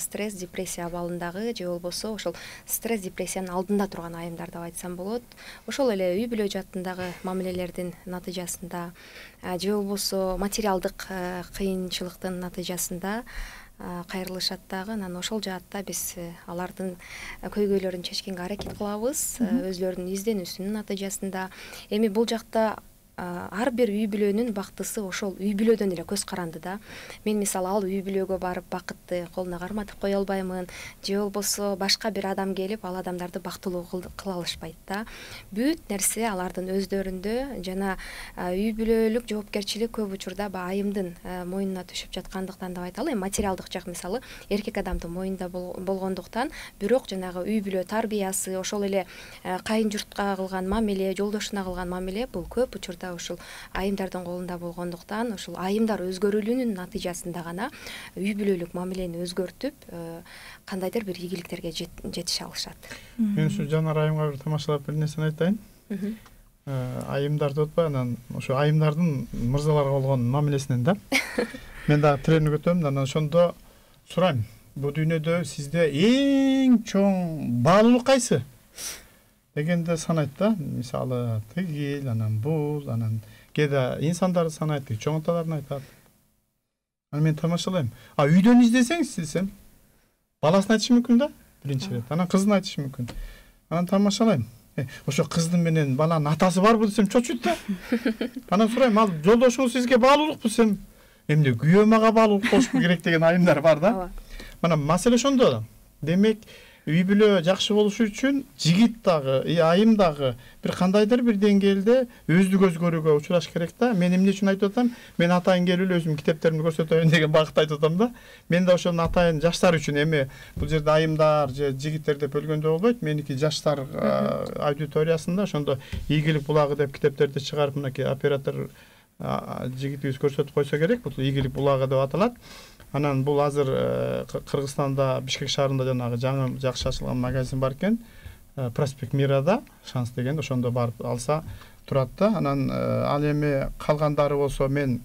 стресс, депрессия абалындагы, же болбосо ошол стресс, депрессиянын алдында турган айымдар деп айтсам болот. Ошол эле үй бүлө жаатындагы мамилелердин натыйжасында, же болбосо материалдык кыйынчылыктын натыйжасында кайрылышат дагы. Анан ошол жаатта биз алардын көйгөйлөрүн чечкенге аракет кылабыз, өзлөрүнүн изденүүсүнүн натыйжасында. Эми бул жакта ар бир үй бүлөнүн бактысы ошол үй бүлөдөн эле көз каранды да. Мен мисалы ал үй бүлөгө барып бакытты колуна карматып кое албаймын, же болбосо башка бир адам келип ал адамдарды бактылуу кыла алышпайт да. Бүт нерсе алардын өздөрүндө. Жана үй бүлөлүк жоопкерчилик көп учурда айымдын мойнуна түшүп жаткандыктан деп айталы. Материалдык жак мисалы эркек адамдын мойнунда болгондуктан, бирок жанагы үй бүлө тарбиясы, ошол эле кайын журтка кылган мамиле, жолдошуна кылган мамиле бул көп учурда ушул айымдардын колунда болгондуктан, ушул айымдар өзгөрүүлүнүн натыйжасында гана үй бүлөлүк мамилени өзгөртүп, кандайдыр бир ийгиликтерге жетише алышат. Мен ушу Жанар айымга бир тамашалап бир нерсени айтайын. Айымдарды отпой, анан ошо айымдардын мырзаларга болгон мамилесинен да. Мен дагы тренинг өтөм, анан ошондо сурайм, бул дүйнөдө сизде эң чоң баалуулук кайсы? Дегенде санайт да, мисалы тигил, анан бул, анан кээде инсандарды санайт, чоң аталарын айтат. Анан мен тамашалайм. Үйдөн издесеңиз десем, баласын айтышы мүмкүн да, биринчи ирет. Анан кызын айтышы мүмкүн. Анан тамашалайм. Ошо кыздын менен баланын атасы барбы десем, чочуйт да. Анан сурайм, ал жолдошуңуз сизге баалуулукпу десем, эмне күйөө мага баалуулук болушу керек деген айымдар бар да. Мына маселе ошондо. Демек, үй бүлө жакшы болушу үчүн жигит дагы, айым дагы бир кандайдыр бир деңгээлде өздүк өзгөрүүгө учураш керек да. Мен эмне үчүн айтып атам? Мен атайын келип эле өзүмдүн китептеримди көрсөтөйүн деген багытта айтып атам да. Мен да ошонун атайын жаштар үчүн, эми бул жерде айымдар же жигиттер деп бөлгөндө болбойт. Меники жаштар аудиториясында ошондо ийгилик булагы деп китептерди чыгарып, мынакей оператор жигитибиз көрсөтүп койсо керек. Бул ийгилик булагы деп аталат. Анан бул азыр Кыргызстанда Бишкек шаарында жанагы жаңы жакшы ачылган магазин бар экен. Проспект Мирада, шанс деген, ошондо барып алса турат да. Анан ал эми калгандары болсо мен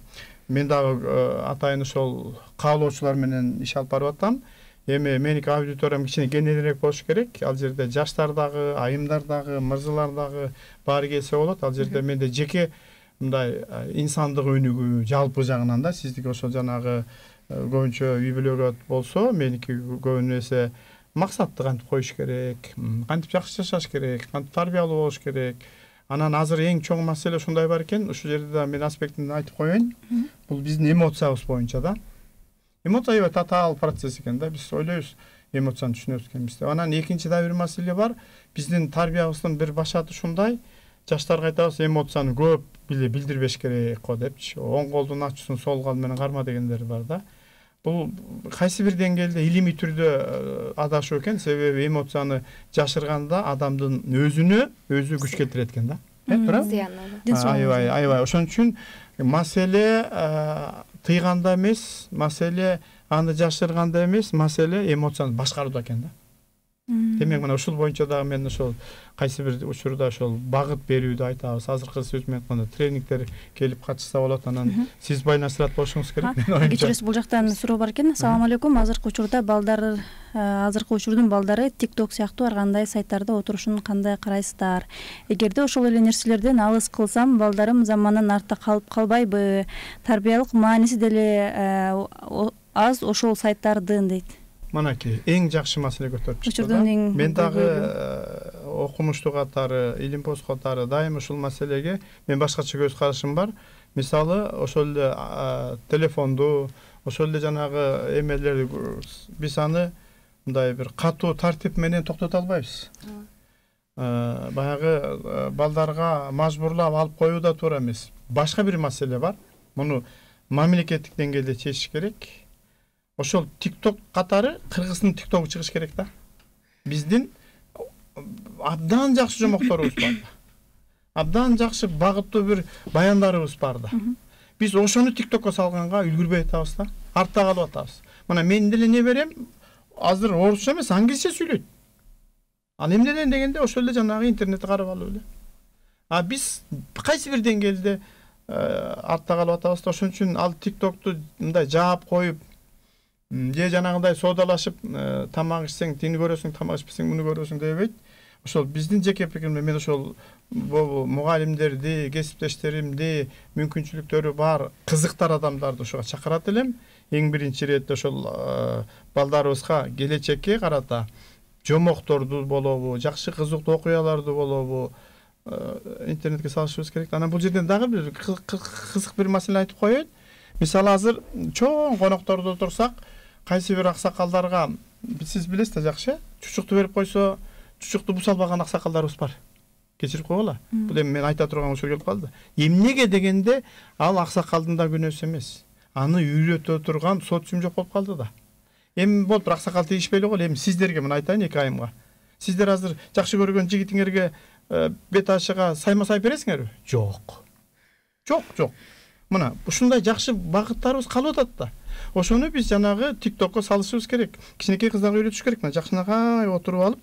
дагы атайын ошол каалоочулар менен иш алып барып атам. Эми меники аудиториям кичине кененирээк болуш керек. Ал жерде жаштар дагы, айымдар дагы, мырзалар дагы баары келсе болот. Ал жерде менде жеке мындай инсандык өнүгүү жалпы жагынан да, сиздики ошол жанагы көбүнчө үй бүлөгө болсо, меники көбүн эсе максатты кантип коюш керек, кантип жакшы жашаш керек, кантип тарбиялуу болуш керек. Анан азыр эң чоң маселе ушундай бар экен, ушул жерде да мен аспектин айтып коеюн. Бул биздин эмоциябыз боюнча да. Эмоция аябай татаал процесс экен да, биз ойлойбуз, эмоцияны түшүнөбүз экенбиз деп. Анан экинчи да бир маселе бар. Биздин тарбиябыздын бир башаты ушундай. Жаштарга айтабыз, эмоцияны көп билдирбеш керек го депчи. Оң колдун ачуусун сол кол менен карма дегендер бар да. Бул кайсы бир деңгээлде илимий түрдө адашуу экен, себеби эмоцияны жашырганда адамдын өзү күч келтирет экен да. Туура? Аябай. Ошон үчүн маселе тыйганда эмес, маселе аны жашырганда эмес, маселе эмоцияны башкарууда экен да. Демек, мына ушул боюнча дагы мен ошол кайсы бир учурда ошол багыт берүүдү айтабыз. Азыркы сөзүм айтканда тренингдер келип катышса болот, анан сиз байланыштырат болушуңуз керек. Кечиресиз, бул жактан суроо бар экен. Assalamu алейкум. Азыркы учурдун балдары TikTok сыяктуу ар кандай сайттарда отурушун кандай карайсыздар? Эгерде ошол эле нерселерден алыс кылсам, балдарым замандан артта калып калбайбы? Тарбиялык мааниси деле аз ошол сайттардын дейт. Манаки эң жакшы маселе көтөрүп чыкты. Мен дагы окумуштуу катары, илим пост катары дайым ушул маселеге мен башкача көз карашым бар. Мисалы, ошол эле телефонду, ошол эле жанагы эмелерди биз аны мындай бир катуу тартип менен токтото албайбыз. Баягы балдарга мажбурлап алып коюу да туура эмес. Башка бир маселе бар. Муну мамлекеттик деңгээлде чечиш керек. Ошол TikTok катары Кыргыздын TikTok'у чыгыш керек да. Биздин абдан жакшы жомокторубуз бар. Абдан жакшы багыттуу бир баяндарыбыз бар да. Биз ошону TikTok'ко салганга үлгүрбөй атабыз да. Артта калып атабыз. Мына мен деле не берем? Азыр орусча эмес, англисче сүйлөйт. Ал эмнеден дегенде ошол эле жанагы интернетти карап алып эле. Биз кайсы бир деңгээлде артта калып атабыз да. Ошон үчүн ал TikTok'ту мындай жаап коюп, же жанагындай соодалашып, тамак ичсең тини көрөсүң, тамак ичпесең муну көрөсүң дебейт. Ошол биздин жеке пикиримде мен ошол мугалимдерди, кесиптештеримди, мүмкүнчүлүктөрү бар, кызыктар адамдарды ошого чакырат элем. Эң биринчи ирет ошол балдарыбызга келечекке карата жомокторду болобу, жакшы кызыктуу окуяларды болобу интернетке салышыбыз керек. Анан бул жерден дагы бир кызык бир маселе айтып коеюн. Мисалы азыр чоң коноктордо турсак, кайсы бир аксакалдарга сиз билесиз да жакшы, чучукту берип койсо, чучукту бусалбаган аксакалдарыбыз бар. Кечирип койгула. Бул эми мен айта турган учур келип калды. Эмнеге дегенде ал аксакалдын да күнөөсү эмес. Аны үйрөтө турган социум жок болуп калды да. Эми болуп бир аксакал тийишпей эле кой. Эми сиздерге мен айтайын 2 айымга. Сиздер азыр жакшы көргөн жигитиңерге бет ашыга сайма-сай бересиңерби? Жок. Жок. Мына ушундай жакшы багыттарыбыз калып атат да. Ошону биз жанагы TikTok'ко салышыбыз керек. Кичинекей кыздарга үйрөтүш керек. Мына жакшынакай отуруп алып,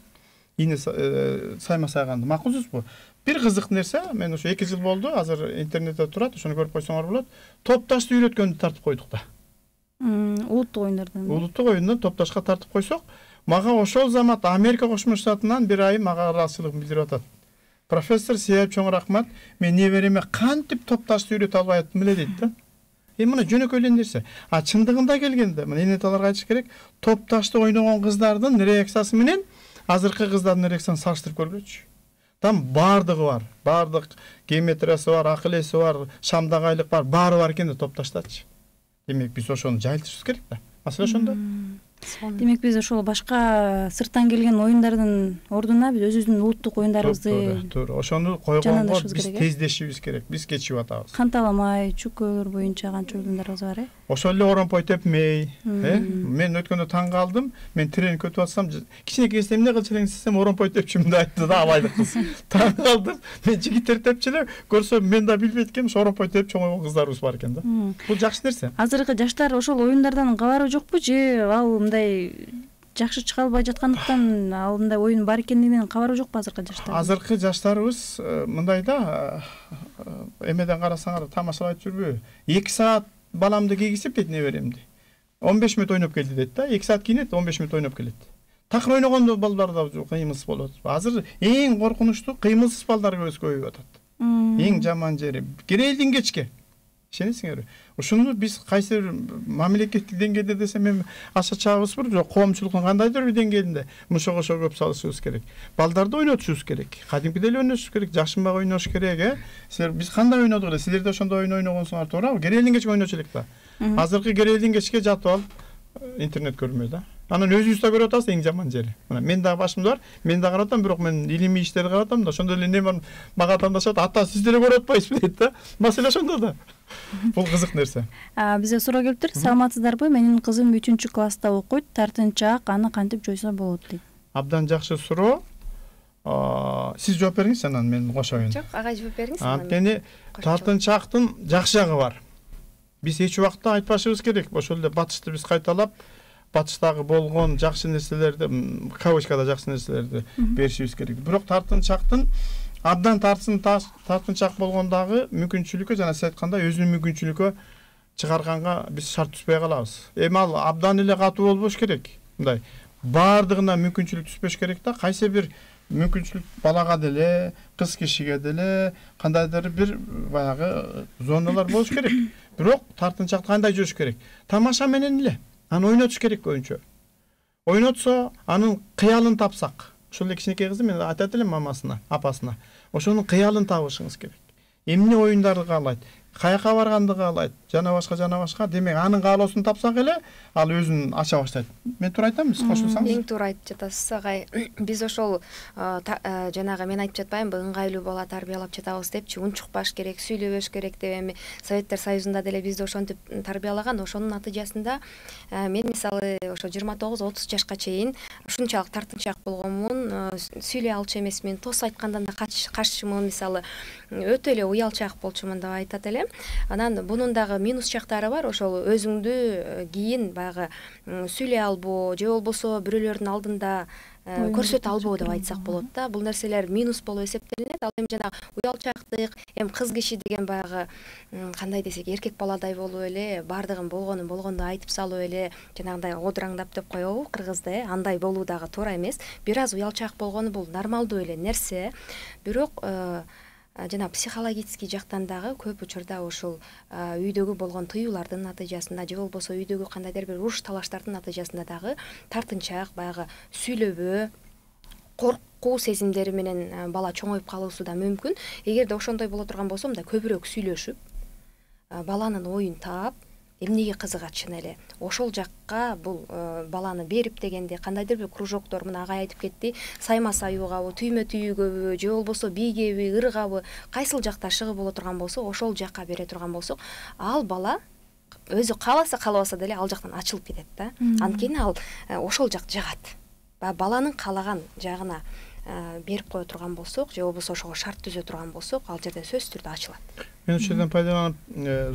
ийне сайма-сайганды. Макулсузбу? Бир кызык нерсе, мен ошо 2 жыл болду, азыр интернетте турат, ошону көрүп койсоңор болот. Топташты үйрөткөндү тартып койдук да. Улуттук оюндардан. Улуттук оюндан топташка тартып койсок, мага ошол замат Америка Кошмо Штатынан бир айым мага ыраазычылыгын билдирип атат. Профессор, сизге чоң рахмат. Мен небереме кантип топташты үйрөтө албай аттым эле дейт да. Мына жөнөкөй эле нерсе. Чындыгында келгенде, мына энеталарга айтыш керек, топташты ойногон кыздардын реакциясы менен азыркы кыздардын реакциясын салыштырып көргүлөчү. Там бардыгы бар. Бардык геометриясы бар, акыл эси бар, шамдагайлык бар, баары бар экен да топташтачы. Демек биз ошону жайылтышыбыз керек да. Маселе ошондо. Демек биз ошол башка сырттан келген оюндардын ордуна биз өзүбүздүн улуттук оюндарыбызды туура ошону койгонго биз тездешибиз керек. Биз кечип атабыз. Канталамай, чүкөлөр боюнча канча оюндарыбыз бар, Ошол эле оромпой тепмей, мен өткөндө таң калдым. Мен тренинг өтүп атсам, кичинекей кезде эмне кылчу элеңиз десем, оромпой тепчүмүн деп айтты да абайлык кыз. Таң калдым. Мен жигиттер тепчү эле, көрсөм мен да билбейт экенмин, оромпой теп чоңойгон кыздарыбыз бар экен да. Бул жакшы нерсе. Азыркы жаштар ошол оюндардан кабары жокпу же ал мындай жакшы чыга албай жаткандыктан ал мындай оюн бар экендигинен кабары жокпу азыркы жаштар? Азыркы жаштарыбыз мындай да, эмеден карасаңар тамашалап жүрбү. 2 саат баламды кийгизип дейт неберемди. 15 мүнөт ойноп келди дейт да. 2 саат кийинет, 15 мүнөт ойноп келет. Такыр ойногондо балдарда кыймылсыз болот. Азыр эң коркунучтуу кыймылсыз балдар көбөйүп атат. Эң жаман жери керелдин кечке. Ишенесиңерби? Ушуну биз кайсы бир мамлекеттик деңгээлде десем эми аша чабызбыр, жок коомчулуктун кандайдыр бир деңгээлинде мушого көп салышыбыз керек. Балдарды ойнотушубуз керек. Кадимкидей эле ойношубуз керек, жакшымак ойнош керек, Силер биз кандай ойнодук эле? Силер да ошондой ойун ойногонсуңар, туурабы? Керелдин кечке ойночу элек да. Азыркы керелдин кечке жатып алып интернет көрмөй да. Анан өзүбүз да көрүп атабыз эң жаман жери. Мына мен дагы башымда бар, мен да каратам, бирок мен илимий иштерди каратам да, ошондо эле не бар мага тандашат, ата сиз деле көрүп атпайсызбы дейт да. Маселе ошондо да. Бул кызык нерсе. Бизге суроо келиптир. Саламатсыздарбы? Менин кызым 3-класста окуйт, тартынчаак, аны кантип жойсо болот дейт. Абдан жакшы суроо. Сиз жооп бериңиз, анан мен кошоюн. Жок, ага жооп бериңиз. Анткени тартынчаактын жакшы жагы бар. Биз эч убакта айтпашыбыз керек. Ошол эле батышты биз кайталап, батыштагы болгон жакшы нерселерди, кавычкада жакшы нерселерди беришибиз керек. Бирок тартынчаактын абдан тартынчаак болгондагы мүмкүнчүлүккө, жана сиз айткандай, өзүнүн мүмкүнчүлүккө чыгарганга биз шарт түзбөй калабыз. Эми ал абдан эле катуу болбош керек. Мындай баардыгына мүмкүнчүлүк түзбөш керек да. Кайсы бир мүмкүнчүлүк балага деле, кыз кишиге деле кандайдыр бир баягы зоналар болуш керек. Бирок тартынчаакты кандай жүрүш керек? Тамаша менен эле. Аны ойнотуш керек көбүнчө. Ойнотсо, анын кыялын тапсак. Ошол эле кичинекей кызы мен айтат элем мамасына, апасына. Ошонун кыялын табышыңыз керек. Эмне оюндарды каалайт? каяка барганды каалайт, жана башка. Демек анын каалоосун тапсак эле ал өзүн ача баштайт. Мен туура айтамбы, сиз кошулсаңыз? Эң туура айтып жатасыз агай. Биз ошол жанагы мен айтып жатпаймынбы, ыңгайлуу бала тарбиялап жатабыз депчи, унчукпаш керек, сүйлөбөш керек деп. Эми Советтер Союзунда деле бизди ошентип тарбиялаган. Ошонун натыйжасында мен мисалы ошо 29-30 жашка чейин ушунчалык тартынчаак болгонмун, сүйлөй алчу эмесмин, тос айткандан да каччымын, мисалы өтө эле уялчаак болчумун деп айтат элем. Анан бунун дагы минус жактары бар. Ошол өзүңдү кийин баягы сүйлөй албоо же болбосо бирөөлөрдүн алдында көрсөтө албоо деп айтсак болот да. Бул нерселер минус болуп эсептелинет. Ал эми жанагы уялчаактык, эми кыз киши деген баягы кандай десек, эркек баладай болуп эле баардыгын болгондой айтып салып эле жанагындай одураңдап деп коебу кыргызда, андай болуу дагы туура эмес. Бир аз уялчаак болгону бул нормалдуу эле нерсе. Бирок жана психологический жактан дагы көп учурда ушул үйдөгү болгон тыюулардын натыйжасында же болбосо үйдөгү кандайдыр бир уруш талаштардын натыйжасында дагы тартынчаак, баягы сүйлөбөө, коркуу сезимдери менен бала чоңоюп калуусу да мүмкүн. Эгерде ошондой боло турган болсо, мында көбүрөөк сүйлөшүп, баланын оюн таап, эмнеге кызыгат чын эле, ошол жакка бул баланы берип дегенде кандайдыр бир кружоктор, мына агай айтып кетти, сайма саюугабы, түймө түйүүгөбү же болбосо бийгеби, ыргабы, кайсыл жакта шыгы боло турган болсо, ошол жакка бере турган болсок, ал бала өзү кааласа деле ал жактан ачылып кетет да. Анткени ал ошол жак жагат. Баланын каалаган жагына берип кое турган болсок, же болбосо ошого шарт түзө турган болсок, ал жерде сөзсүз түрдө ачылат. Мен ушул жерден пайдаланып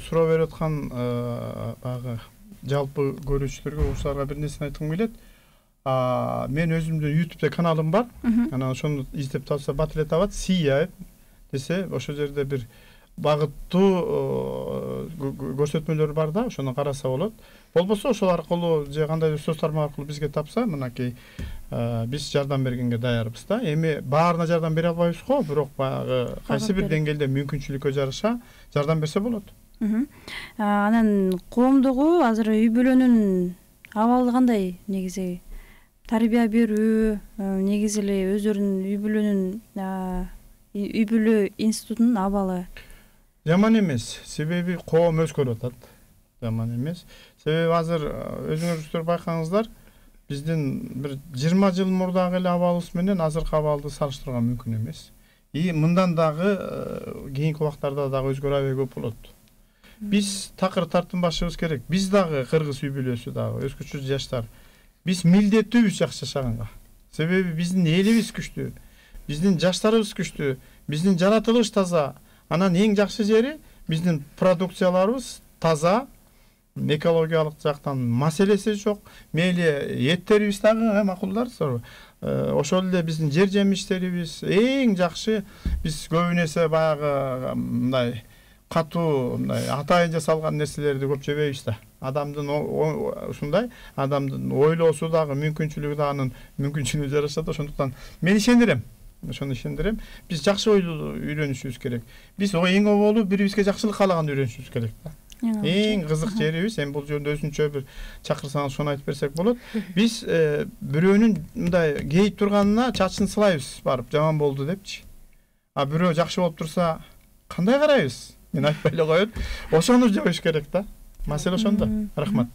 суроо берип аткан баягы жалпы көрүүчүлөргө, ушуларга бир нерсени айткым келет. Мен өзүмдүн YouTube'да каналым бар. Анан ошону издеп тапса бат эле табат. Сия десе, ошол жерде бир багыттуу көрсөтмөлөр бар да, ошону караса болот. Болбосо ошол аркылуу же кандайдыр соц тармак аркылуу бизге тапса, мынакей биз жардам бергенге даярбыз да. Эми баарына жардам бере албайбыз го, бирок баягы кайсы бир деңгээлде мүмкүнчүлүккө жараша жардам берсе болот. Анан коомдогу азыр үй бүлөнүн абалы кандай негизи? Тарбия берүү, негизи эле өздөрүнүн үй бүлө институтунун абалы жаман эмес. Себеби коом өзгөрүп атат. Жаман эмес. Себеби азыр өзүңүздөр байкаңыздар, биздин бир 20 жыл мурдагы эле абалыбыз менен азыркы абалды салыштырууга мүмкүн эмес. И мындан дагы кийинки убактарда дагы өзгөрө көп болот. Биз такыр тартынбашыбыз керек. Биз дагы кыргыз үй бүлөсү дагы өзгөчө жаштар. Биз милдеттүүбүз жакшы жашаганга. Себеби биздин элибиз күчтүү, биздин жаштарыбыз күчтүү, биздин жаратылыш таза. Анан эң жакшы жери биздин продукцияларыбыз таза, экологиялык жактан маселеси жок. Мейли эттерибиз дагы макулдарсызбы? Ошол эле биздин жер жемиштерибиз эң жакшы. Биз көбүнесе баягы мындай катуу, мындай атайын жасалган нерселерди көп жебейбиз да. Адамдын ушундай, адамдын ойлоосу дагы, мүмкүнчүлүгү дагы мүмкүнчүлүгү жарашат. Ошондуктан мен ишендирем. Биз жакшы ойлуу үйрөнүшүбүз керек. Биз эң оболу бирибизге жакшылык каалаганды үйрөнүшүбүз керек да. Эң кызык жерибиз, эми бул жөнүндө өзүнчө бир чакырсаңыз шону айтып берсек болот. Биз бирөөнүн мындай кейип турганына чачын сылайбыз, барып жаман болду депчи. Бирөө жакшы болуп турса, кандай карайбыз? Мен айтпай эле коет. Ошону жебеш керек да. Маселе ошондо. Рахмат.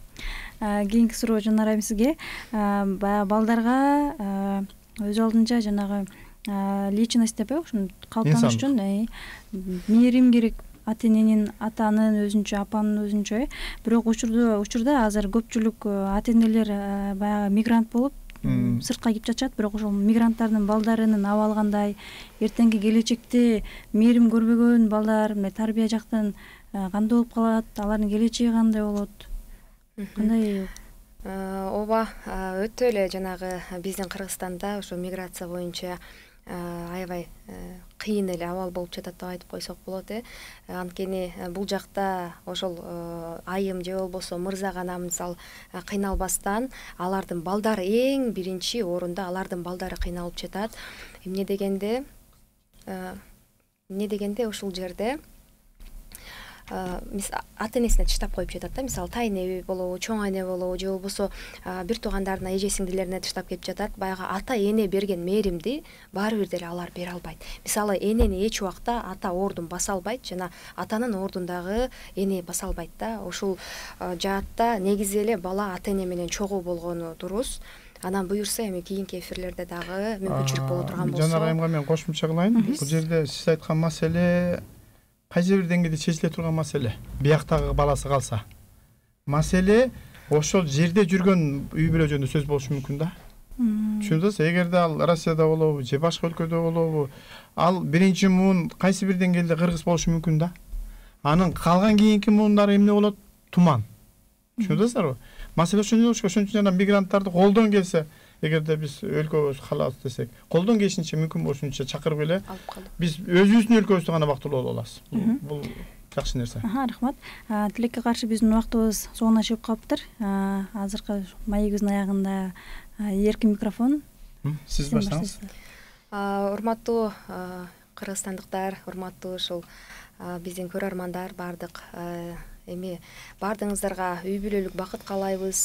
Кийинки суроо Жанар айым сизге. Балдарга өз алдынча жанагы личность деп ошону калыптаныш үчүн мээрим керек. Ата-эненин, атанын өзүнчө, апанын өзүнчө. Бирок учурда азыр көпчүлүк ата-энелер баягы мигрант болуп сыртка кип жатышат. Бирок ошол мигранттардын балдарынын абалы кандай? Эртеңки келечекте мээрим көрбөгөн балдар тарбия жактан кандай болуп калат? Алардын келечеги кандай болот? Кандай? Ооба, өтө эле жанагы биздин Кыргызстанда ошо миграция боюнча аябай кыйын эле абал болуп жатат деп айтып койсок болот. Анткени бул жакта ошол айым же болбосо мырза гана мисал кыйналбастан алардын балдары эң биринчи орунда, алардын балдары кыйналып жатат. Эмне дегенде ушул жерде ата энесине тыштап коюп жатат да. Мисалы тайэне болобу, чоң эне болобу, же болбосо бир туугандарына, эже сиңдилерине тыштап кетип жатат. Баягы ата эне берген мээримди баары бир деле алар бере албайт. Мисалы энени эч убакта ата ордун баса албайт жана атанын ордундагы эне баса албайт да. Ушул жаатта негизи эле бала ата эне менен чогуу болгону дурус. Анан буюрса эми кийинки эфирлерде дагы мүмкүнчүлүк боло турган болсо. Жана айымга мен кошумча кылайын. Бул жерде сиз айткан маселе кайсы бир деңгээлде чечиле турган маселе. Бияктагы баласы калса. Маселе ошол жерде жүргөн үй бүлө жөнүндө сөз болушу мүмкүн да. Түшүндүңүз? Эгерде ал Россияда болобу, же башка өлкөдө болобу, ал биринчи муун кайсы бир деңгээлде кыргыз болушу мүмкүн да. Анын калган кийинки муундары эмне болот? Туман. Түшүндүңүзбү? Маселе ошон үчүн жана мигранттарды колдон келсе, эгерде биз өлкөбүз калабыз десек, колдон келишинче мүмкүн болушунча чакырып эле биз өзүбүздүн өлкөбүздү гана бактылуу боло алабыз. Бул жакшы нерсе. Рахмат. Тилекке каршы биздин убактыбыз соңуна чыгып калыптыр. Азыркы маегибиздин аягында эркин микрофон. Сиз баштаңыз. Урматтуу кыргызстандыктар, урматтуу ушул биздин көрөрмандар, бардык эми баардыгыңыздарга үй бүлөлүк бакыт каалайбыз.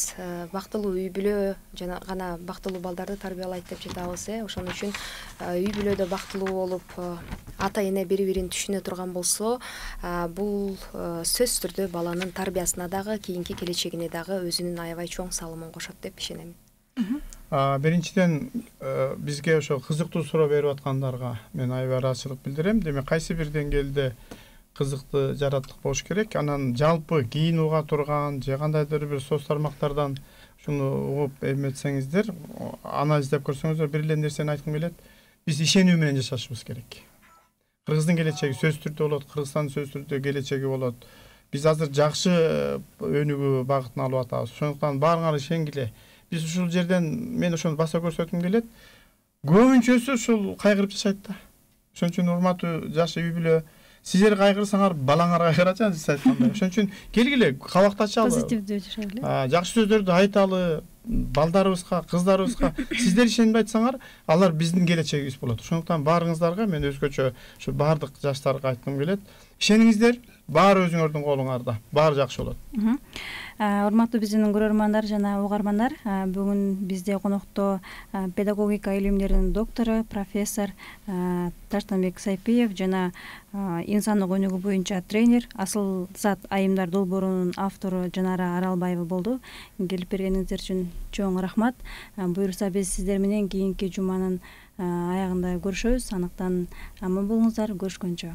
Бактылуу үй бүлө жана гана бактылуу балдарды тарбиялайт деп жатабыз. Ошон үчүн үй бүлөдө бактылуу болуп, ата эне бири-бирин түшүнө турган болсо, бул сөзсүз түрдө баланын тарбиясына дагы, кийинки келечегине дагы өзүнүн аябай чоң салымын кошот деп ишенем. Биринчиден бизге ошо кызыктуу суроо берип аткандарга мен аябай ыраазычылык билдирем. Демек кайсы бир деңгээлде кызыктуу жараттык болуш керек. Анан жалпы кийин уга турган же кандайдыр бир соц тармактардан шуну угуп эметсеңиздер, анализдеп көрсөңүздөр, бир эле нерсени айткым келет. Биз ишенүү менен жашашыбыз керек. Кыргыздын келечеги сөзсүз түрдө болот, Кыргызстандын сөзсүз түрдө келечеги болот. Биз азыр жакшы өнүгүү багытын алып атабыз. Ошондуктан баарыңар ишенгиле. Биз ушул жерден мен ошону баса көрсөткүм келет. Көбүнчөсү ушул кайгырып жашайт да. Ошон үчүн урматтуу жаш үй бүлө, сиздер кайгырсаңар, балаңар кайгырат, сиз айткандай. Ошон үчүн келгиле, кабактачалы. Позитивдүү жашайлы. Жакшы сөздөрдү айталы, балдарыбызга, кыздарыбызга. Сиздер ишенип айтсаңар, алар биздин келечегибиз болот. Ошондуктан баарыңыздарга мен өзгөчө ушу баардык жаштарга айткым келет. Ишениңиздер, баары өзүңөрдүн колуңарда. Баары жакшы болот. Урматтуу биздин көрөрмандар жана угармандар, бүгүн бизде конокто педагогика илимдеринин доктору, профессор Таштанбек Сайпиев жана инсандык өнүгүү боюнча тренер, Асыл Зат айымдар долбоорунун автору Жанара Аралбаева болду. Келип бергениңиздер үчүн чоң рахмат. Буюрса биз сиздер менен кийинки жуманын аягында көрүшөбүз. Анықтан аман болуңуздар, көрүшкөнчө.